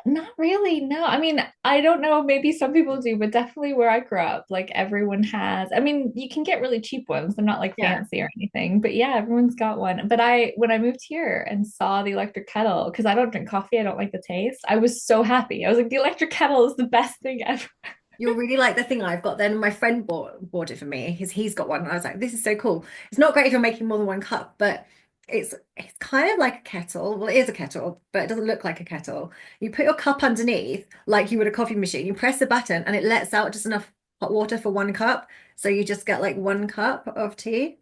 Not really, no. I mean, I don't know, maybe some people do, but definitely where I grew up, like everyone has. I mean, you can get really cheap ones. They're not like Yeah. fancy or anything, but yeah, everyone's got one. But when I moved here and saw the electric kettle, because I don't drink coffee, I don't like the taste, I was so happy. I was like, the electric kettle is the best thing ever. You'll really like the thing I've got. Then my friend bought it for me. He's got one. And I was like, this is so cool. It's not great if you're making more than one cup, but it's kind of like a kettle. Well, it is a kettle, but it doesn't look like a kettle. You put your cup underneath like you would a coffee machine. You press the button and it lets out just enough hot water for one cup. So you just get like one cup of tea.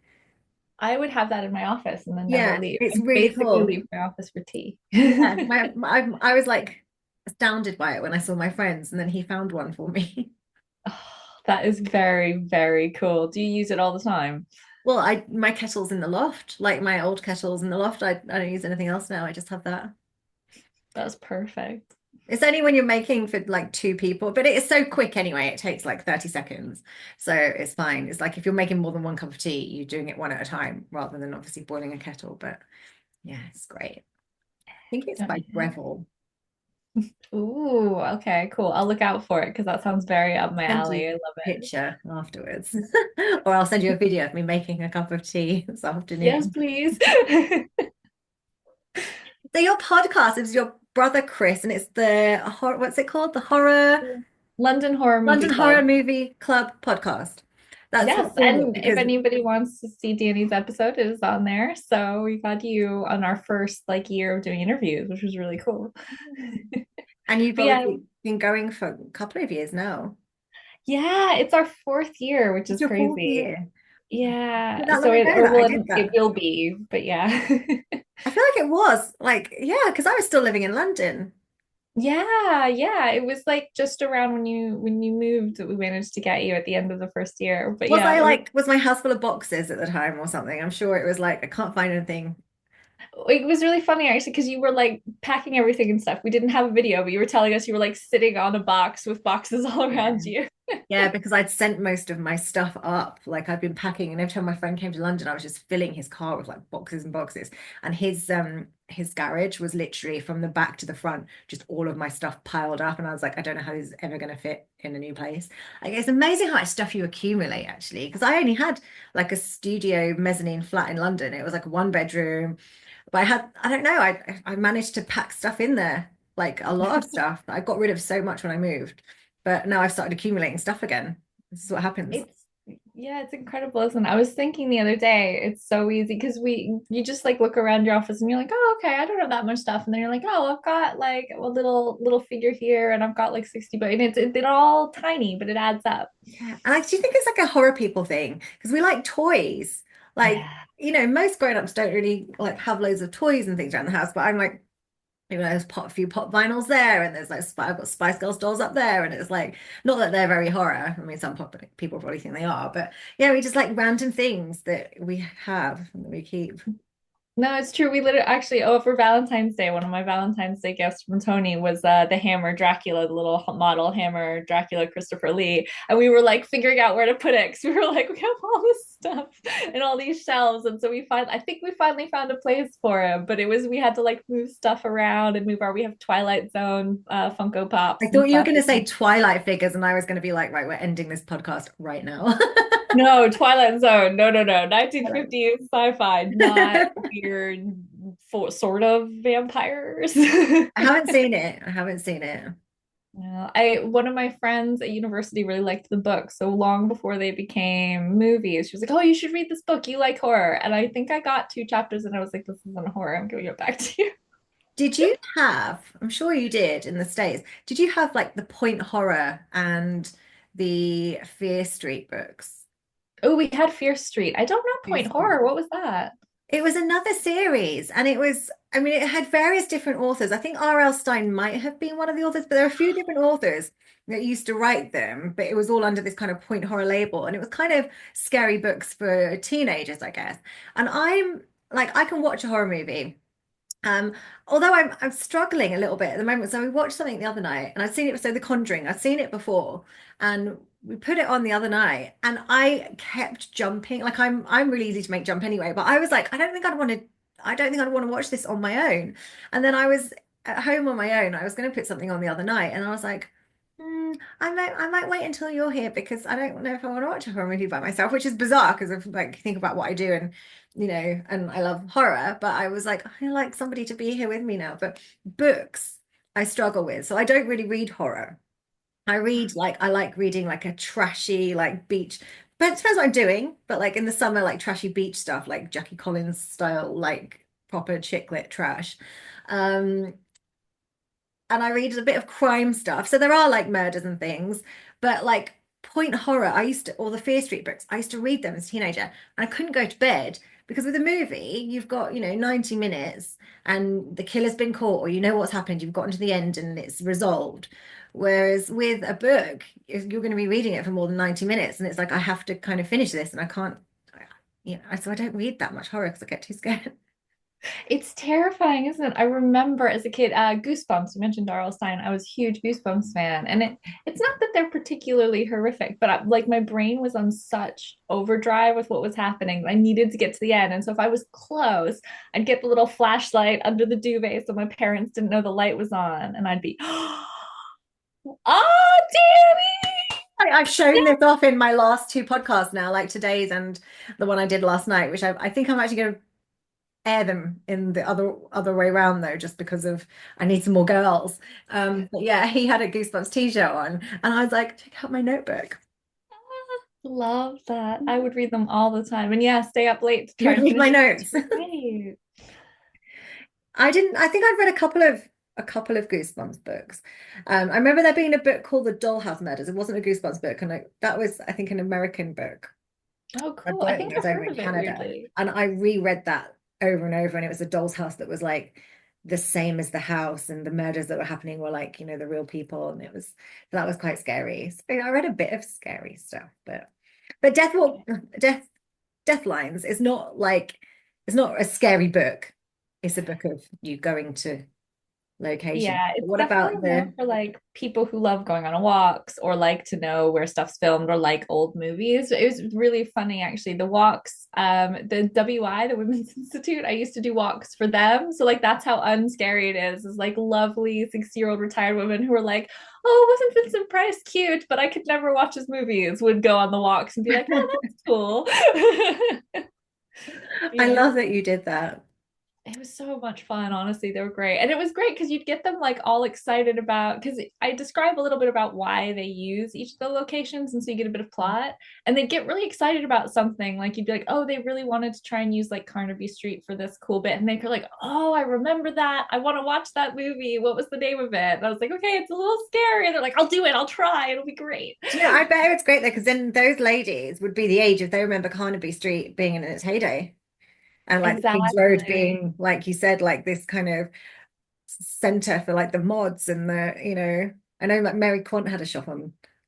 I would have that in my office and then never Yeah, leave. it's I really basically cool. leave my office for tea. Yeah, I was like astounded by it when I saw my friends, and then he found one for me. Oh, that is very, very cool. Do you use it all the time? Well, my kettle's in the loft, like my old kettle's in the loft. I don't use anything else now. I just have that. That's perfect. It's only when you're making for like two people, but it is so quick anyway. It takes like 30 seconds. So it's fine. It's like if you're making more than one cup of tea, you're doing it one at a time rather than obviously boiling a kettle. But yeah, it's great. I think it's Don't by you think? Breville. Ooh, okay, cool. I'll look out for it because that sounds very up my Send alley. you I love a it. picture afterwards. Or I'll send you a video of me making a cup of tea this Yes, afternoon. please. So your podcast is your brother Chris, and it's the horror, what's it called? The London Horror Movie London Horror Club. Movie Club podcast. That's Yes, what it's called and if because anybody wants to see Danny's episode, it is on there. So we got you on our first like year of doing interviews, which was really cool. and you've But yeah, obviously been going for a couple of years now. yeah, it's our fourth year, which It's is your fourth crazy. year. Yeah, Not that so long it ago or that I well, did it that. will be, but yeah. I feel like it was like, yeah, because I was still living in London. Yeah, yeah. It was like just around when you moved that we managed to get you at the end of the first year. But Was yeah, I it was like, was my house full of boxes at the time or something? I'm sure it was like, I can't find anything. It was really funny actually because you were like packing everything and stuff. We didn't have a video, but you were telling us you were like sitting on a box with boxes all Yeah. around you. Yeah, because I'd sent most of my stuff up. Like I'd been packing, and every time my friend came to London, I was just filling his car with like boxes and boxes. And his garage was literally from the back to the front, just all of my stuff piled up. And I was like, I don't know how this is ever going to fit in a new place. Like it's amazing how much stuff you accumulate actually. Because I only had like a studio mezzanine flat in London. It was like a one bedroom, but I don't know, I managed to pack stuff in there, like a lot of stuff. I got rid of so much when I moved. But now I've started accumulating stuff again. This is what happens. It's yeah, it's incredible, isn't it? I was thinking the other day, it's so easy because you just like look around your office and you're like, oh, okay, I don't have that much stuff. And then you're like, oh, I've got like a little figure here and I've got like 60 bucks. And they're all tiny, but it adds up. Yeah. And I do think it's like a horror people thing because we like toys. Like, Yeah. most grown-ups don't really like have loads of toys and things around the house, but I'm like, there's a few pop vinyls there, and there's like I've got Spice Girls dolls up there, and it's like not that they're very horror. I mean, some pop people probably think they are, but yeah, we just like random things that we have and that we keep. No, it's true. We literally actually, oh, for Valentine's Day, one of my Valentine's Day gifts from Tony was the Hammer Dracula, the little model Hammer Dracula Christopher Lee. And we were like figuring out where to put it because we were like, we have all this stuff in all these shelves. And so I think we finally found a place for him, but we had to like move stuff around and we have Twilight Zone Funko Pops I and thought you were stuff. going to say Twilight figures, and I was going to be like, right, we're ending this podcast right now. No, Twilight Zone. No, no, no. 1950s sci-fi, not weird sort of vampires. I haven't seen it. I haven't seen it. Yeah, I one of my friends at university really liked the book, so long before they became movies. She was like, "Oh, you should read this book. You like horror." And I think I got two chapters and I was like, "This isn't horror. I'm giving it back to you." Did you have, I'm sure you did in the States, did you have like the Point Horror and the Fear Street books? Oh, we had Fear Street. I don't know Fear Point Street. Horror. What was that? It was another series, and it was, I mean, it had various different authors. I think R.L. Stein might have been one of the authors, but there are a few different authors that used to write them, but it was all under this kind of Point Horror label, and it was kind of scary books for teenagers, I guess. And I'm like, I can watch a horror movie. Um, Although I'm struggling a little bit at the moment. So we watched something the other night, and I'd seen it. So The Conjuring, I'd seen it before, and we put it on the other night, and I kept jumping. Like I'm really easy to make jump anyway, but I was like, I don't think I'd want to. I don't think I'd want to watch this on my own. And then I was at home on my own. I was going to put something on the other night, and I was like, I might wait until you're here because I don't know if I want to watch a horror movie by myself, which is bizarre because of like think about what I do and and I love horror, but I was like, I like somebody to be here with me now. But books I struggle with. So I don't really read horror. I like reading like a trashy like beach, but it depends what I'm doing. But like in the summer, like trashy beach stuff, like Jackie Collins style, like proper chick lit trash. Um, and I read a bit of crime stuff. So there are like murders and things, but like point horror, or the Fear Street books, I used to read them as a teenager, and I couldn't go to bed because with a movie, you've got, 90 minutes and the killer's been caught, or you know what's happened, you've gotten to the end and it's resolved. Whereas with a book, you're going to be reading it for more than 90 minutes, and it's like I have to kind of finish this, and I can't, so I don't read that much horror because I get too scared. It's terrifying, isn't it? I remember as a kid, Goosebumps. You mentioned Darl Stein. I was a huge Goosebumps fan, and it's not that they're particularly horrific, but like my brain was on such overdrive with what was happening. I needed to get to the end, and so if I was close, I'd get the little flashlight under the duvet so my parents didn't know the light was on, and I'd be, oh, Danny! I've shown this off in my last two podcasts now, like today's and the one I did last night, which I think I'm actually going to air them in the other way around though, just because of I need some more girls. But yeah, he had a Goosebumps t-shirt on, and I was like, check out my notebook. Love that. I would read them all the time, and yeah, stay up late to You try would and read finish my it. notes. Right. I didn't. I think I'd read a couple of Goosebumps books. I remember there being a book called The Dollhouse Murders. It wasn't a Goosebumps book, and that was, I think, an American book. Oh, I cool. I don't think think it was I've over heard in of it Canada. weirdly. And I reread that over and over, and it was a doll's house that was like the same as the house, and the murders that were happening were like, the real people, and that was quite scary. So I read a bit of scary stuff, but Death Death Lines is not like it's not a scary book. it's a book of you going to location. Yeah, But it's what definitely about more the for like people who love going on walks or like to know where stuff's filmed or like old movies. It was really funny actually. The walks, the WI, the Women's Institute, I used to do walks for them. So like that's how unscary it is. Is like lovely 60-year-old retired women who are like, oh, wasn't Vincent Price cute? But I could never watch his movies, would go on the walks and be like, oh, that's cool. I Yeah. love that you did that. It was so much fun, honestly. They were great. And it was great because you'd get them like all excited about because I describe a little bit about why they use each of the locations. And so you get a bit of plot. And they'd get really excited about something. Like you'd be like, oh, they really wanted to try and use like Carnaby Street for this cool bit. And they'd be like, oh, I remember that. I want to watch that movie. What was the name of it? And I was like, okay, it's a little scary. And they're like, I'll do it. I'll try. It'll be great. Do you know, I bet it's great though, because then those ladies would be the age if they remember Carnaby Street being in its heyday. And like the King's Road Exactly. being, like you said, like this kind of center for like the mods and I know like Mary Quant had a shop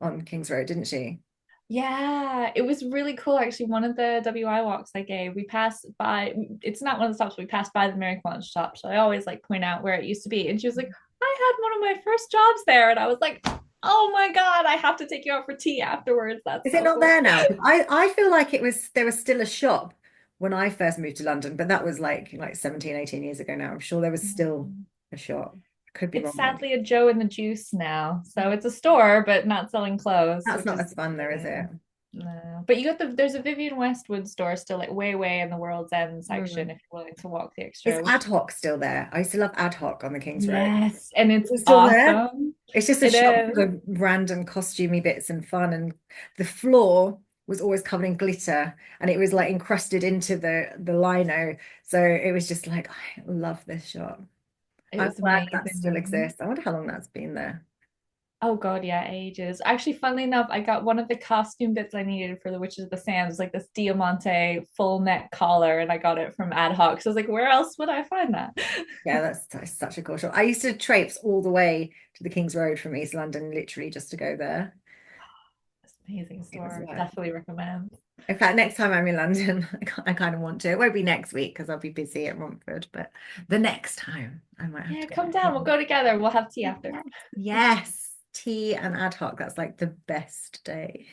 on King's Road, didn't she? Yeah, it was really cool actually. One of the WI walks I gave, we passed by, it's not one of the stops, we passed by the Mary Quant shop. So I always like point out where it used to be. And she was like, I had one of my first jobs there. And I was like, oh my God, I have to take you out for tea afterwards. That's Is it so not cool. there now? 'Cause I feel like there was still a shop when I first moved to London, but that was like 17, 18 years ago now. I'm sure there was still a shop. Could be It's wrong though. sadly a Joe and the Juice now. So it's a store, but not selling clothes, That's which not is as fun though, is it? disappointing. No. But you got there's a Vivian Westwood store still like way, way in the World's End section Hmm. if you're willing to walk the Is extra, which Ad Hoc still there? I used to love Ad Hoc on the King's Road. yes, and Is it's it still there? awesome. It's just a It shop is. full of random costumey bits and fun, and the floor was always covered in glitter, and it was like encrusted into the lino. So it was just like, I love this shop. It I'm was glad that still amazing. exists. I wonder how long that's been there. Oh God, yeah, ages. Actually, funnily enough, I got one of the costume bits I needed for the Witches of the Sands, like this Diamante full neck collar, and I got it from Ad Hoc. So I was like, where else would I find that? Yeah, that's such a cool shop. I used to traipse all the way to the King's Road from East London, literally just to go there. It's an amazing It was store. worth. Definitely recommend. In fact, next time I'm in London, I kind of want to. It won't be next week because I'll be busy at Romford, but the next time I might have Yeah, to go come back down. We'll in. go together. We'll have tea after. Yes, yes, tea and Ad Hoc. That's like the best day.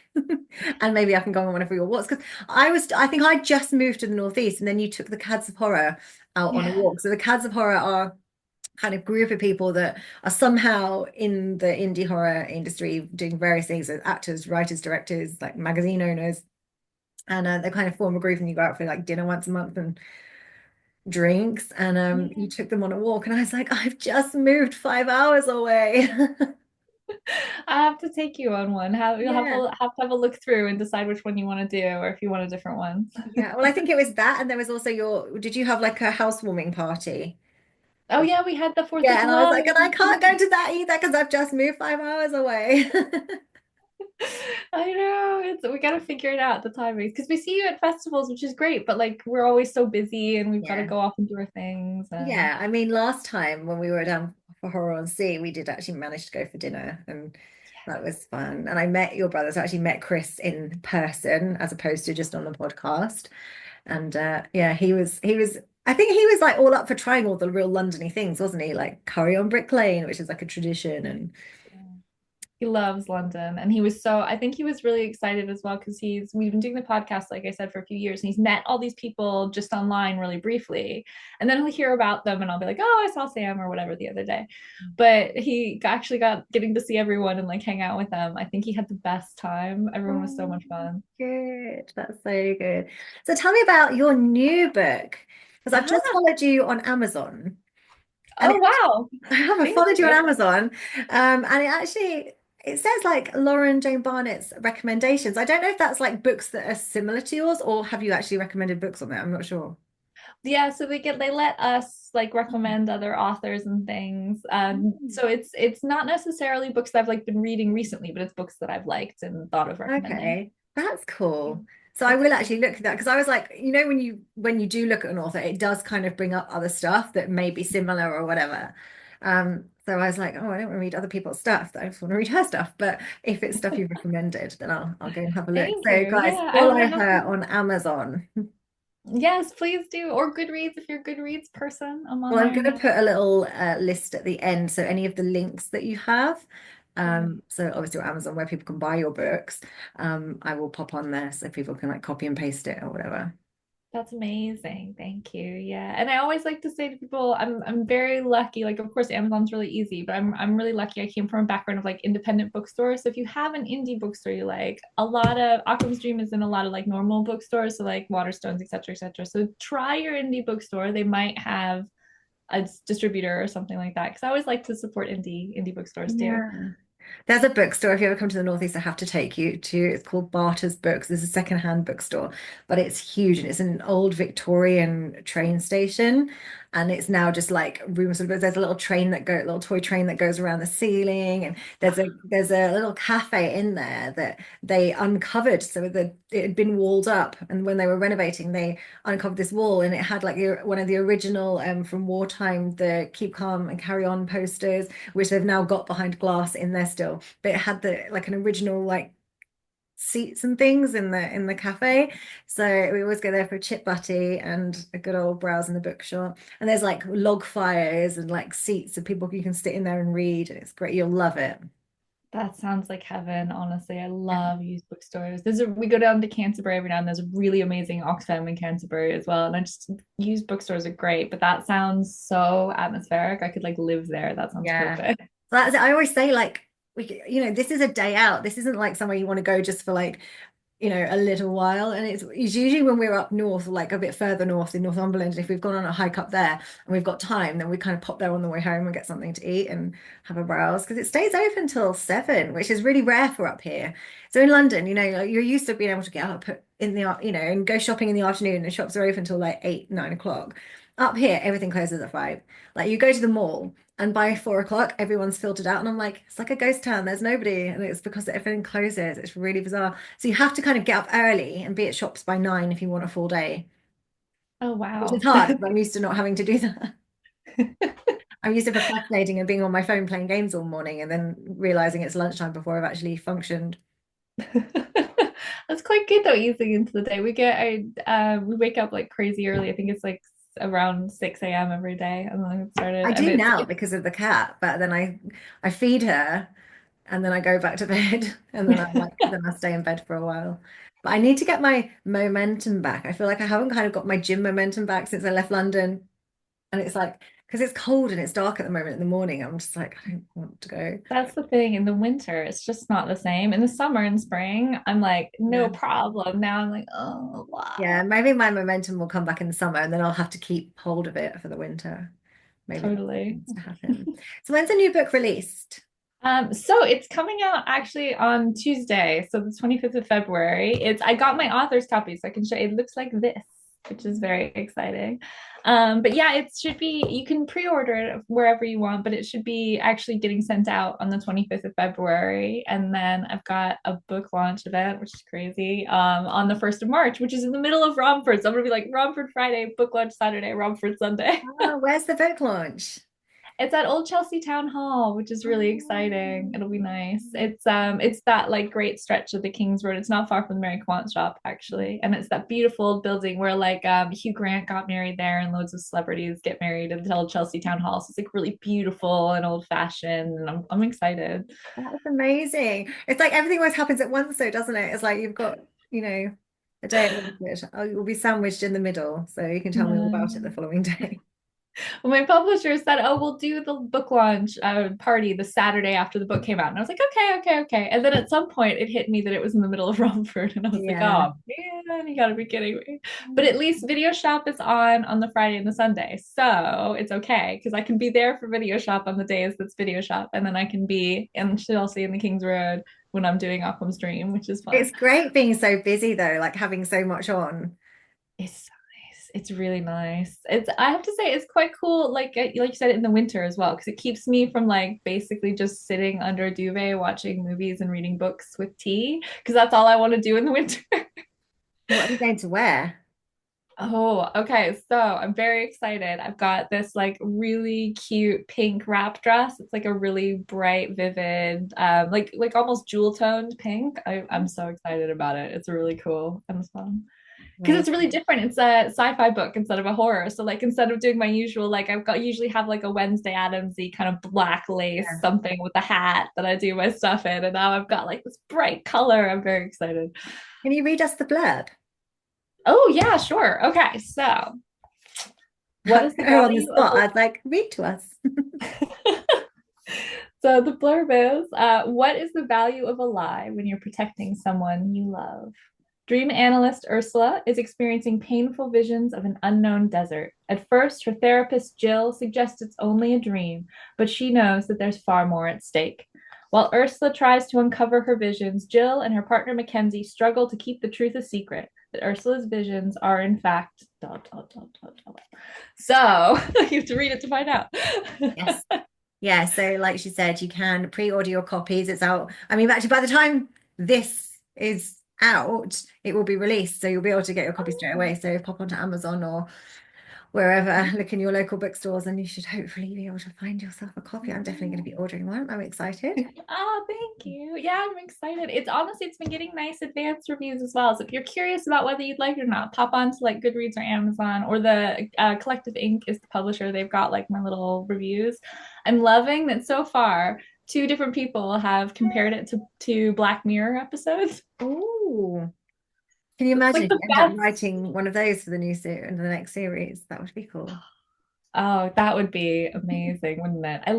And maybe I can go on one of your walks because I think I just moved to the Northeast and then you took the Cads of Horror out on a Yeah. walk. So the Cads of Horror are kind of group of people that are somehow in the indie horror industry doing various things as actors, writers, directors, like magazine owners. And they kind of form a group and you go out for like dinner once a month and drinks. And you Yeah. took them on a walk. And I was like, I've just moved 5 hours away. I have to take you on one. You'll Yeah. have to have a look through and decide which one you want to do, or if you want a different one. Yeah. Well, I think it was that. And there was also did you have like a housewarming party? Oh yeah, we had the Fourth of Yeah. And I was July. like, and I can't go to that either because I've just moved 5 hours away. I know. We gotta figure it out the timing because we see you at festivals, which is great, but like we're always so busy and we've got to Yeah. go off and do our things and Yeah. I mean, last time when we were down for Horror on Sea, we did actually manage to go for dinner and that was fun. And I met your brothers, I actually met Chris in person as opposed to just on the podcast. And yeah, he was I think he was like all up for trying all the real Londony things, wasn't he? Like curry on Brick Lane, which is like a tradition and yeah. He loves London and I think he was really excited as well because we've been doing the podcast like I said for a few years and he's met all these people just online really briefly and then he'll hear about them and I'll be like oh I saw Sam or whatever the other day but he actually got getting to see everyone and like hang out with them. I think he had the best time. Everyone was so oh, much fun. good. That's so good. So tell me about your new book, because I've just Ah, followed you on Amazon. And oh wow. I haven't Thank followed you on you. Amazon. And it says like Lauren Jane Barnett's recommendations. I don't know if that's like books that are similar to yours, or have you actually recommended books on there? I'm not sure. Yeah, so they let us like recommend other authors and things. Mm. So it's not necessarily books that I've like been reading recently, but it's books that I've liked and thought of recommending. Okay, that's cool. So I It's will cool. actually look at that because I was like, when you do look at an author, it does kind of bring up other stuff that may be similar or whatever. So I was like, oh, I don't want to read other people's stuff. I just want to read her stuff. But if it's stuff you've recommended, then I'll go and have a look. Thank So you. guys, Yeah, I follow don't know if her you on Amazon. Yes, please do. Or Goodreads if you're a Goodreads person. I'm on Well, I'm there going to now. put a little list at the end. So any of the links that you have, so obviously on Amazon where people can buy your books, I will pop on there so people can like copy and paste it or whatever. That's amazing. Thank you. Yeah. And I always like to say to people, I'm very lucky. Like, of course, Amazon's really easy, but I'm really lucky. I came from a background of like independent bookstores. So if you have an indie bookstore you like, a lot of Occam's Dream is in a lot of like normal bookstores, so like Waterstones, et cetera, et cetera. So try your indie bookstore. They might have a distributor or something like that. Because I always like to support indie bookstores too. Yeah. There's a bookstore, if you ever come to the Northeast, I have to take you to. It's called Barter's Books. It's a secondhand bookstore, but it's huge and it's an old Victorian train station. And it's now just like rooms of, there's a little toy train that goes around the ceiling. And there's a little cafe in there that they uncovered. So that it had been walled up. And when they were renovating, they uncovered this wall and it had like one of the original from wartime, the Keep Calm and Carry On posters, which they've now got behind glass in there still. But it had the like an original like seats and things in the cafe. So we always go there for a chip butty and a good old browse in the bookshop. And there's like log fires and like seats so people you can sit in there and read. And it's great. You'll love it. That sounds like heaven, honestly. I love used bookstores. We go down to Canterbury every now and then. There's a really amazing Oxfam in Canterbury as well. And I just used bookstores are great, but that sounds so atmospheric. I could like live there. That sounds Yeah. perfect. So that's it. I always say like this is a day out. This isn't like somewhere you want to go just for like a little while. And it's usually when we're up north, like a bit further north in Northumberland, and if we've gone on a hike up there and we've got time, then we kind of pop there on the way home and get something to eat and have a browse because it stays open till 7, which is really rare for up here. So in London, like you're used to being able to get up in and go shopping in the afternoon and shops are open till like 8, 9 o'clock. Up here, everything closes at 5. Like you go to the mall and by 4 o'clock, everyone's filtered out. And I'm like, it's like a ghost town. There's nobody. And it's because everything closes. It's really bizarre. So you have to kind of get up early and be at shops by 9 if you want a full day, Oh, which is wow. hard because I'm used to not having to do that. I'm used to procrastinating and being on my phone playing games all morning and then realizing it's lunchtime before I've actually functioned. That's quite good though, easing into the day. We wake up like crazy early. I think it's like around 6 a.m. every day, and then it started. I And do now because of the cat, but then I feed her and then I go back to bed and then I stay in bed for a while. But I need to get my momentum back. I feel like I haven't kind of got my gym momentum back since I left London. And it's like because it's cold and it's dark at the moment in the morning, I'm just like, I don't want to go. that's the thing. In the winter, it's just not the same. In the summer and spring, I'm like, Yeah. no problem. Now I'm like, oh Yeah, wow, maybe my momentum will come back in the summer and then I'll have to keep hold of it for the winter. Maybe that's what totally. needs to happen. So when's the new book released? So it's coming out actually on Tuesday, so the 25th of February. I got my author's copy, so I can show it looks like this, which is very exciting. But yeah, it should be you can pre-order it wherever you want, but it should be actually getting sent out on the 25th of February. And then I've got a book launch event, which is crazy, on the 1st of March, which is in the middle of Romford. So I'm gonna be like Romford Friday, book launch Saturday, Romford Sunday. Oh, where's the book launch? It's at Old Chelsea Town Hall, which is really exciting. It'll be nice. It's that like great stretch of the King's Road. It's not far from the Mary Quant shop actually, and it's that beautiful building where like Hugh Grant got married there, and loads of celebrities get married at the Old Chelsea Town Hall. So it's like really beautiful and old fashioned, and I'm excited. That's amazing. It's like everything always happens at once, though, doesn't it? It's like you've got, a day at Oxford. Oh, you'll be sandwiched in the middle, so you can tell me all about it the Yeah. following day. Well, my publisher said, "Oh, we'll do the book launch party the Saturday after the book came out." And I was like, "Okay, okay, okay." And then at some point, it hit me that it was in the middle of Romford, and I was like, Yeah. "Oh man, you got to be kidding me!" But at least Video Shop is on the Friday and the Sunday, so it's okay because I can be there for Video Shop on the days that's Video Shop, and then I can be in Chelsea in the King's Road when I'm doing Occam's Dream, which is It's fun. great being so busy though, like having so much on. It's so nice. It's really nice. I have to say it's quite cool like you said in the winter as well because it keeps me from like basically just sitting under a duvet watching movies and reading books with tea because that's all I want to do in the winter. What are you going to wear? Oh, okay. So I'm very excited. I've got this like really cute pink wrap dress. It's like a really bright, vivid, like almost jewel toned pink. I'm so excited about it. It's really cool and it's fun. because Right. it's really different. It's a sci-fi book instead of a horror. So like instead of doing my usual, like I've got usually have like a Wednesday Addamsy kind of black lace Yeah. something with a hat that I do my stuff in, and now I've got like this bright color. I'm very excited. Can you read us the blurb? Oh yeah, sure. Okay, so what is the Oh, on the value of spot. I'd like read to us. so the blurb is what is the value of a lie when you're protecting someone you love? Dream analyst Ursula is experiencing painful visions of an unknown desert. At first, her therapist Jill suggests it's only a dream, but she knows that there's far more at stake. While Ursula tries to uncover her visions, Jill and her partner Mackenzie struggle to keep the truth a secret that Ursula's visions are, in fact, dot, dot, dot, dot, dot. So you have to read it to find out. Yes. Yeah. So, like she said, you can pre-order your copies. It's out. I mean, actually, by the time this is out, it will be released. So you'll be able to get your copy straight away. So pop onto Amazon or wherever, look in your local bookstores, and you should hopefully be able to find yourself a copy. I'm definitely going to be ordering one. I'm excited. Oh, thank you. Yeah, I'm excited. It's honestly, it's been getting nice advanced reviews as well. So if you're curious about whether you'd like it or not, pop on to like Goodreads or Amazon or the Collective Ink is the publisher. They've got like my little reviews. I'm loving that so far. Two different people have compared it to Black Mirror episodes. Oh, can you It's imagine like if you the end up best. writing one of those for the new series, the next series? That would be cool. Oh, that would be amazing, wouldn't it? I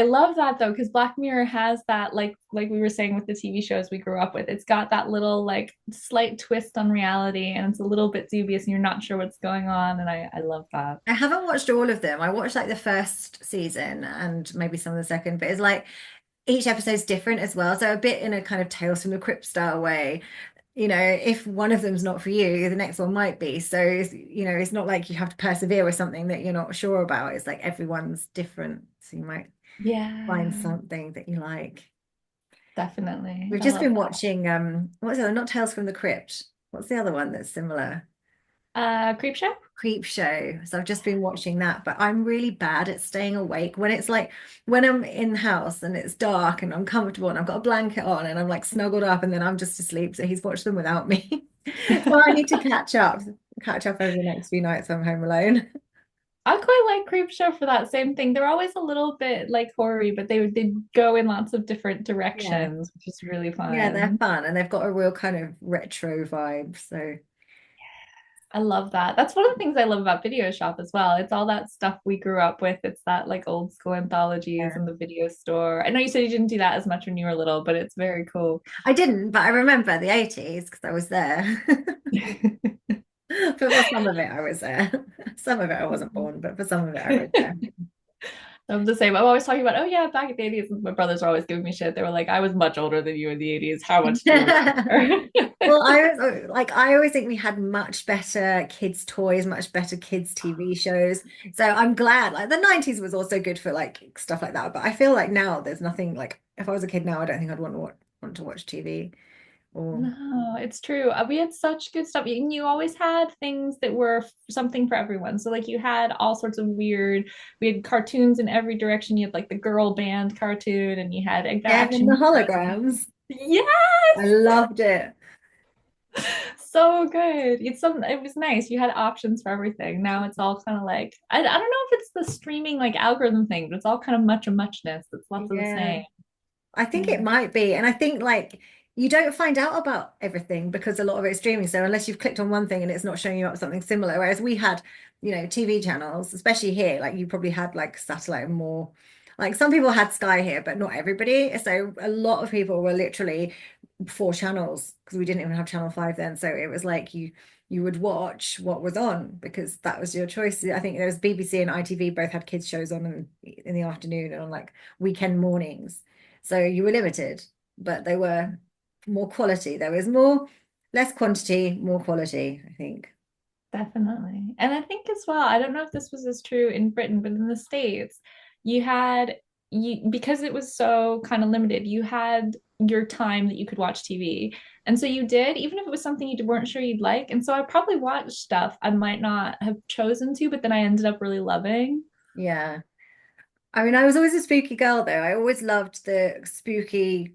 love that though, because Black Mirror has that like we were saying with the TV shows we grew up with. It's got that little like slight twist on reality and it's a little bit dubious and you're not sure what's going on. And I love that. I haven't watched all of them. I watched like the first season and maybe some of the second, but it's like each episode's different as well. So a bit in a kind of Tales from the Crypt style way. If one of them's not for you, the next one might be. So it's not like you have to persevere with something that you're not sure about. It's like everyone's different. So you might find Yeah, something that you like. definitely. We've I just love been that. watching what's the other? Not Tales from the Crypt. What's the other one that's similar? Creep Show? Creep Show. So I've just been watching that, but I'm really bad at staying awake when it's like when I'm in the house and it's dark and I'm comfortable and I've got a blanket on and I'm like snuggled up and then I'm just asleep. So he's watched them without me. So I need to catch up over the next few nights I'm home alone. I quite like Creep Show for that same thing. They're always a little bit like horror but they go in lots of different Yeah. directions, which is really Yeah, they're fun. fun and they've got a real kind of retro vibe. So I love that. That's one of the things I love about Video Shop as well. It's all that stuff we grew up with. It's that like old school anthologies yeah. in the video store. I know you said you didn't do that as much when you were little, but it's very cool. I didn't, but I remember the 80s because I was there. But for some of it, I was there. Some of it I wasn't born, but for some of it, I was there. I'm the same. I'm always talking about, oh yeah, back in the 80s. My brothers are always giving me shit. They were like, I was much older than you in the 80s. How much do you remember? Well, I always think we had much better kids' toys, much better kids' TV shows. So I'm glad. Like the 90s was also good for like stuff like that. But I feel like now there's nothing like if I was a kid now, I don't think I'd want to watch TV or No, it's true. We had such good stuff. And you always had things that were something for everyone. So, like, you had all sorts of weird, we had cartoons in every direction. You had like the girl band cartoon, and you had the yeah, and the action heroes. holograms. Yes, I loved it. so good. It was nice. You had options for everything. Now it's all kind of like I don't know if it's the streaming like algorithm thing, but it's all kind of much of muchness. It's lots of the Yeah. same. I think it Yeah. might be. And I think like you don't find out about everything because a lot of it's streaming. So unless you've clicked on one thing and it's not showing you up something similar, whereas we had, TV channels, especially here, like you probably had like satellite and more. Like some people had Sky here, but not everybody. So a lot of people were literally four channels because we didn't even have Channel 5 then. So it was like you would watch what was on because that was your choice. I think there was BBC and ITV both had kids shows on in the afternoon and on like weekend mornings. So you were limited, but they were more quality. There was less quantity, more quality, I think. Definitely. And I think as well, I don't know if this was as true in Britain, but in the States, you had you because it was so kind of limited, you had your time that you could watch TV. And so you did, even if it was something you weren't sure you'd like. And so I probably watched stuff I might not have chosen to, but then I ended up really loving. Yeah. I mean, I was always a spooky girl though. I always loved the spooky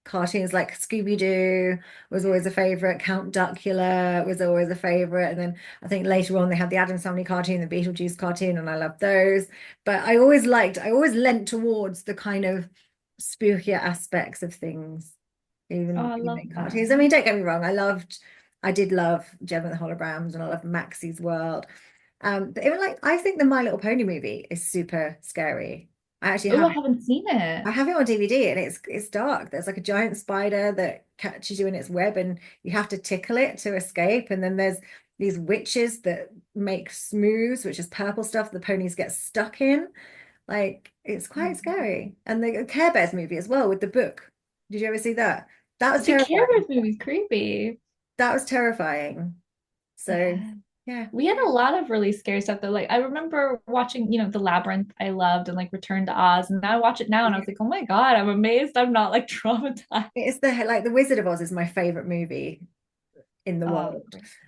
cartoons like Scooby-Doo was always a favorite. Count Duckula was always a favorite. And then I think later on they had the Addams Family cartoon, the Beetlejuice cartoon, and I loved those. But I always leant towards the kind of spookier aspects of things, Oh, even I even love in that. cartoons. I mean, don't get me wrong, I did love Gem and the Holograms, and I love Maxie's World. But even like I think the My Little Pony movie is super scary. I actually Oh, have I haven't seen it. I have it on DVD, and it's dark. There's like a giant spider that catches you in its web, and you have to tickle it to escape. And then there's these witches that make smooths, which is purple stuff the ponies get stuck in. Like it's quite scary. And the Care Bears movie as well with the book. Did you ever see that? That was The Care terrifying. Bears movie's creepy. That was terrifying. So Yeah. yeah. We had a lot of really scary stuff though. Like I remember watching, The Labyrinth I loved and like Return to Oz. And I watch it now and I was like, oh my God, I'm amazed I'm not like traumatized. It's the like the Wizard of Oz is my favorite movie in the Oh, world.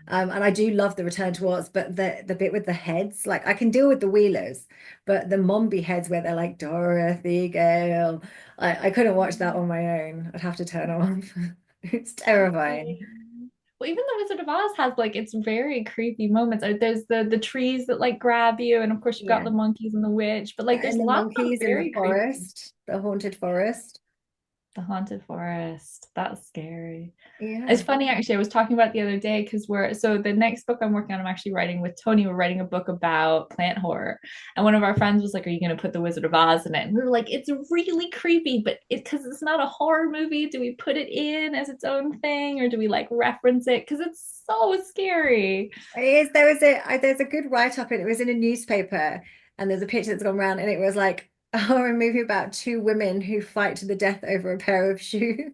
And I do love the Return to Oz, but the bit with the heads, like I can deal with the Wheelers, but the Mombi heads where they're like Dorothy Gale, I couldn't watch that on my own. I'd have to turn off. It's terrifying. well, even the Wizard of Oz has like its very creepy moments. There's the trees that like grab you, and of course you've got Yeah. the monkeys and the witch, but like there's And the lots of monkeys in the very creepy. forest, the haunted forest. The Haunted Forest. That's scary. It's Yeah. funny actually. I was talking about it the other day because the next book I'm working on, I'm actually writing with Tony. We're writing a book about plant horror, and one of our friends was like, "Are you going to put the Wizard of Oz in it?" And we were like, "It's really creepy, but because it's not a horror movie, do we put it in as its own thing, or do we like reference it? Because it's so scary." It is, there's a good write-up, and it was in a newspaper, and there's a picture that's gone around, and it was like a horror movie about two women who fight to the death over a pair of shoes.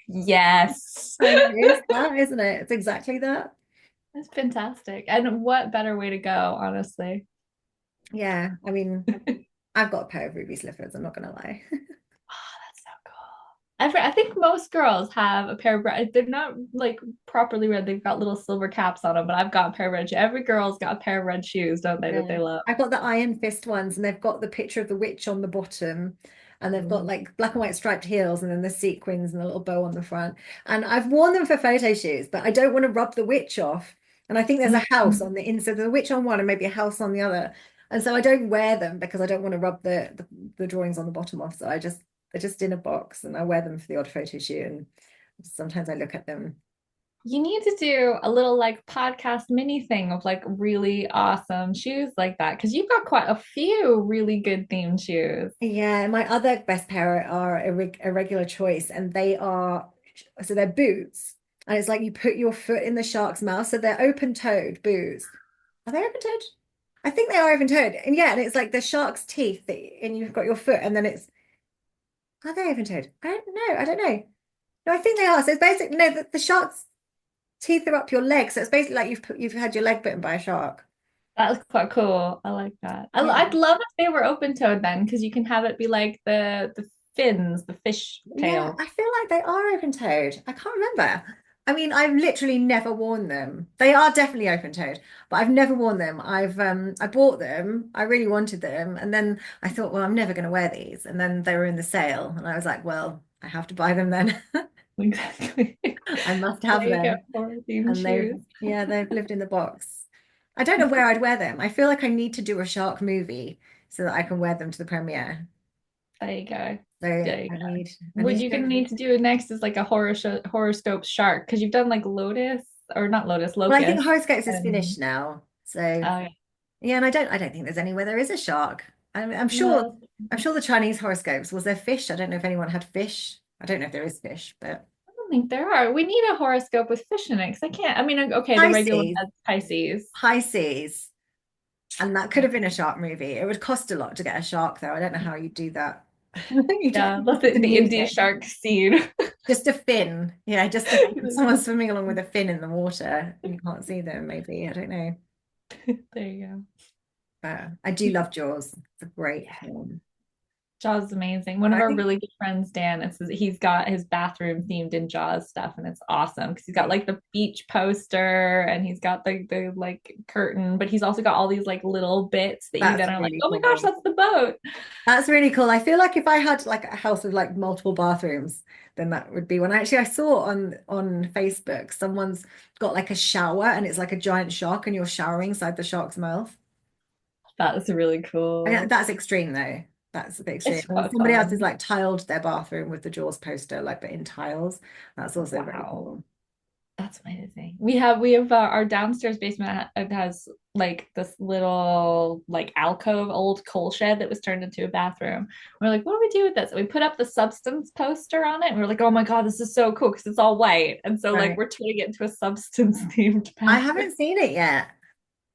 Yes. And it is that, isn't it? It's exactly that. That's fantastic. And what better way to go, honestly? Yeah, I mean, I've got a pair of ruby slippers, I'm not gonna lie. That's so cool. I think most girls have a pair of red. They're not like properly red. They've got little silver caps on them, but I've got a pair of red shoes. Every girl's got a pair of red shoes, don't they, that Yeah. they love? I've got the Iron Fist ones, and they've got the picture of the witch on the bottom, and they've got like black and white striped heels, and then the sequins and a little bow on the front. And I've worn them for photo shoots, but I don't want to rub the witch off. And I think there's a house Mhm. on the inside, there's a witch on one, and maybe a house on the other. And so I don't wear them because I don't want to rub the drawings on the bottom off. So they're just in a box, and I wear them for the odd photo shoot. And sometimes I look at them. You need to do a little like podcast mini thing of like really awesome shoes like that because you've got quite a few really good themed shoes. Yeah, my other best pair are a regular choice, and they're boots, and it's like you put your foot in the shark's mouth, so they're open-toed boots. Are they open-toed? I think they are open-toed, and yeah, and it's like the shark's teeth, and you've got your foot, and then are they open-toed? I don't know. I don't know. No, I think they are. So it's basically no, the shark's teeth are up your leg, so it's basically like you've had your leg bitten by a shark. That was quite cool. I like that. Yeah. I'd love if they were open toed then, because you can have it be like the fins, the fish Yeah, tail. I feel like they are open-toed. I can't remember. I mean, I've literally never worn them. They are definitely open-toed, but I've never worn them. I bought them. I really wanted them, and then I thought, well, I'm never going to wear these. And then they were in the sale, and I was like, well, I have to buy them then. Exactly. I must That's have why you them. get horror themed And they've shoes. yeah, they've lived in the box. I don't know where I'd wear them. I feel like I need to do a shark movie so that I can wear them to the premiere. There you go. So There you I go. need I What need to you're go. gonna need to do next is like a horoscope shark because you've done like Lotus or not Lotus, Well, I think Locust. horoscopes is And finished now. So oh yeah, and I don't think there's anywhere there is a shark. no, I'm sure the Chinese horoscopes, was there fish? I don't know if anyone had fish. I don't know if there is fish, but I don't think there are. We need a horoscope with fish in it because I can't. I mean, okay, the regular one Pisces, has Pisces. Pisces. And that could have been a shark movie. It would cost a lot to get a shark, though. I don't know how you do that. You just Yeah, that's the need Indian it. shark scene. Just a fin. Yeah, just a someone swimming along with a fin in the water. You can't see them, maybe. I don't know. There you But I do go. love Jaws. It's a great Yeah. film. Jaws is amazing. One of I our think really good friends, Dan, he's got his bathroom themed in Jaws stuff, and it's awesome because he's got like the beach poster and he's got the like curtain, but he's also got all these like little bits that you that's then are like, really oh my gosh, cool. that's the boat. That's really cool. I feel like if I had like a house with like multiple bathrooms, then that would be one. Actually, I saw on Facebook someone's got like a shower and it's like a giant shark and you're showering inside the shark's mouth. That is really And cool. that's extreme though. That's a bit extreme. It's And quite somebody else has fun. like tiled their bathroom with the Jaws poster, like but in tiles. That's also very Wow. cool. That's amazing. We have our downstairs basement it has like this little like alcove old coal shed that was turned into a bathroom. We're like, what do we do with this? And we put up the substance poster on it, and we're like, oh my God, this is so cool because it's all white. And so like Right. we're turning it into a substance themed I bathroom. haven't seen it yet.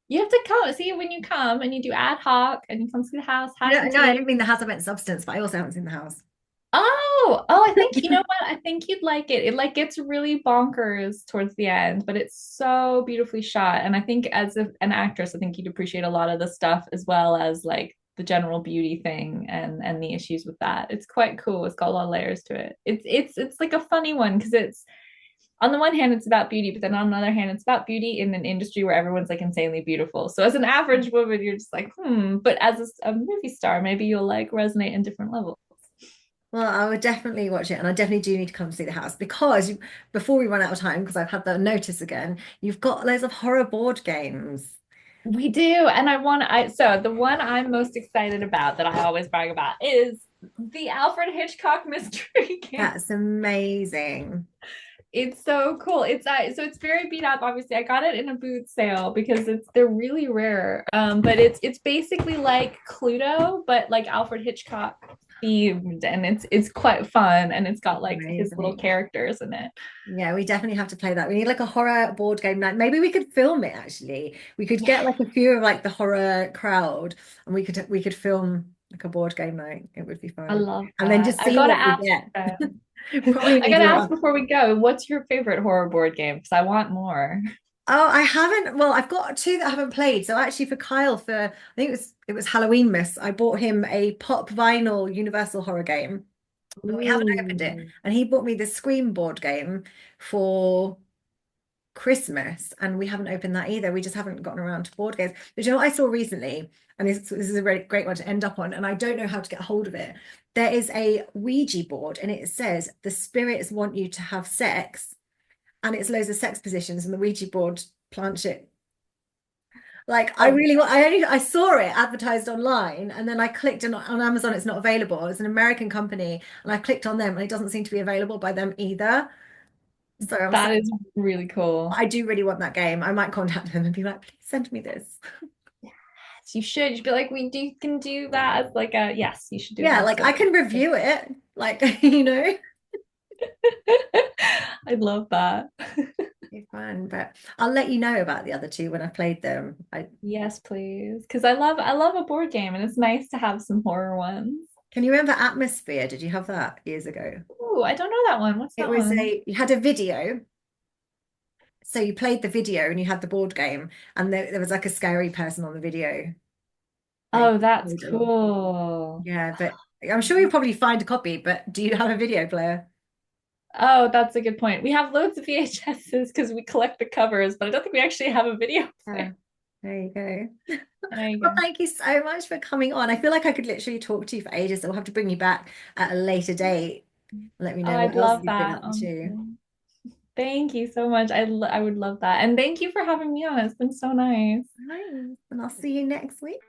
You have to come see when you come and you do ad hoc and you come see the house, have No, some no, I tea. didn't mean the house. I meant substance, but I also haven't seen the house. Oh, I think you know what? I think you'd like it. It like gets really bonkers towards the end, but it's so beautifully shot. And I think as an actress, I think you'd appreciate a lot of the stuff as well as like the general beauty thing and the issues with that. It's quite cool. It's got a lot of layers to it. It's like a funny one because it's on the one hand it's about beauty, but then on the other hand it's about beauty in an industry where everyone's like insanely beautiful. So as an average woman, you're just like, but as a movie star, maybe you'll like resonate in different levels. Well, I would definitely watch it, and I definitely do need to come see the house because before we run out of time, because I've had the notice again, you've got loads of horror board games. We do. And so the one I'm most excited about that I always brag about is the Alfred Hitchcock mystery game. That's amazing. It's so cool. It's very beat up. Obviously, I got it in a boot sale because they're really rare. But it's basically like Cluedo, but like Alfred Hitchcock themed, and it's quite fun, and it's got like his little Amazing. characters in it. Yeah, we definitely have to play that. We need like a horror board game night. Maybe we could film it actually. We could Yeah, get like a few of like the horror crowd and we could film like a board game night. It would be I fun. love And then that. just see what we get. Probably I need gotta a ask lot. before we go, what's your favorite horror board game? Because I want more. Oh, I haven't. Well, I've got two that I haven't played. So actually for Kyle I think it was Halloween Miss. I bought him a pop vinyl Universal horror game. And we haven't opened it. Ooh. And he bought me the Scream board game for Christmas, and we haven't opened that either. We just haven't gotten around to board games. But you know what I saw recently? And this is a really great one to end up on, and I don't know how to get a hold of it. There is a Ouija board, and it says the spirits want you to have sex, and it's loads of sex positions, and the Ouija board plants it. Like I Oh, really I saw it advertised online, and then I clicked on Amazon. It's not available. It's an American company, and I clicked on them, and it doesn't seem to be available by them either. So I'm that sad. is really cool. I do really want that game. I might contact them and be like, please send me this. Yes, you should. You'd be like, can do that as like a yes, you should do it Yeah, like I absolutely. can review it. Like, you know, I love that. be fun. But I'll let you know about the other two when I've played them. I Yes, please. Because I love a board game and it's nice to have some horror ones. can you remember Atmosphere? Did you have that years ago? Ooh, I don't know that one. What's It that was one? you had a video. So you played the video and you had the board game, and there was like a scary person on the video. That you Oh, that's played along. cool. Yeah, but I'm sure you'll probably find a copy, but do you have a video player? Oh, that's a good point. We have loads of VHSs because we collect the covers, but I don't think we actually have a video Yeah, player. there you go. There you Well, go. thank you so much for coming on. I feel like I could literally talk to you for ages, so we'll have to bring you back at a later date. Let me Oh, know I'd what else love you've been that. up to. Thank you so much. I would love that. And thank you for having me on. It's been so nice. Nice. And I'll see you next week.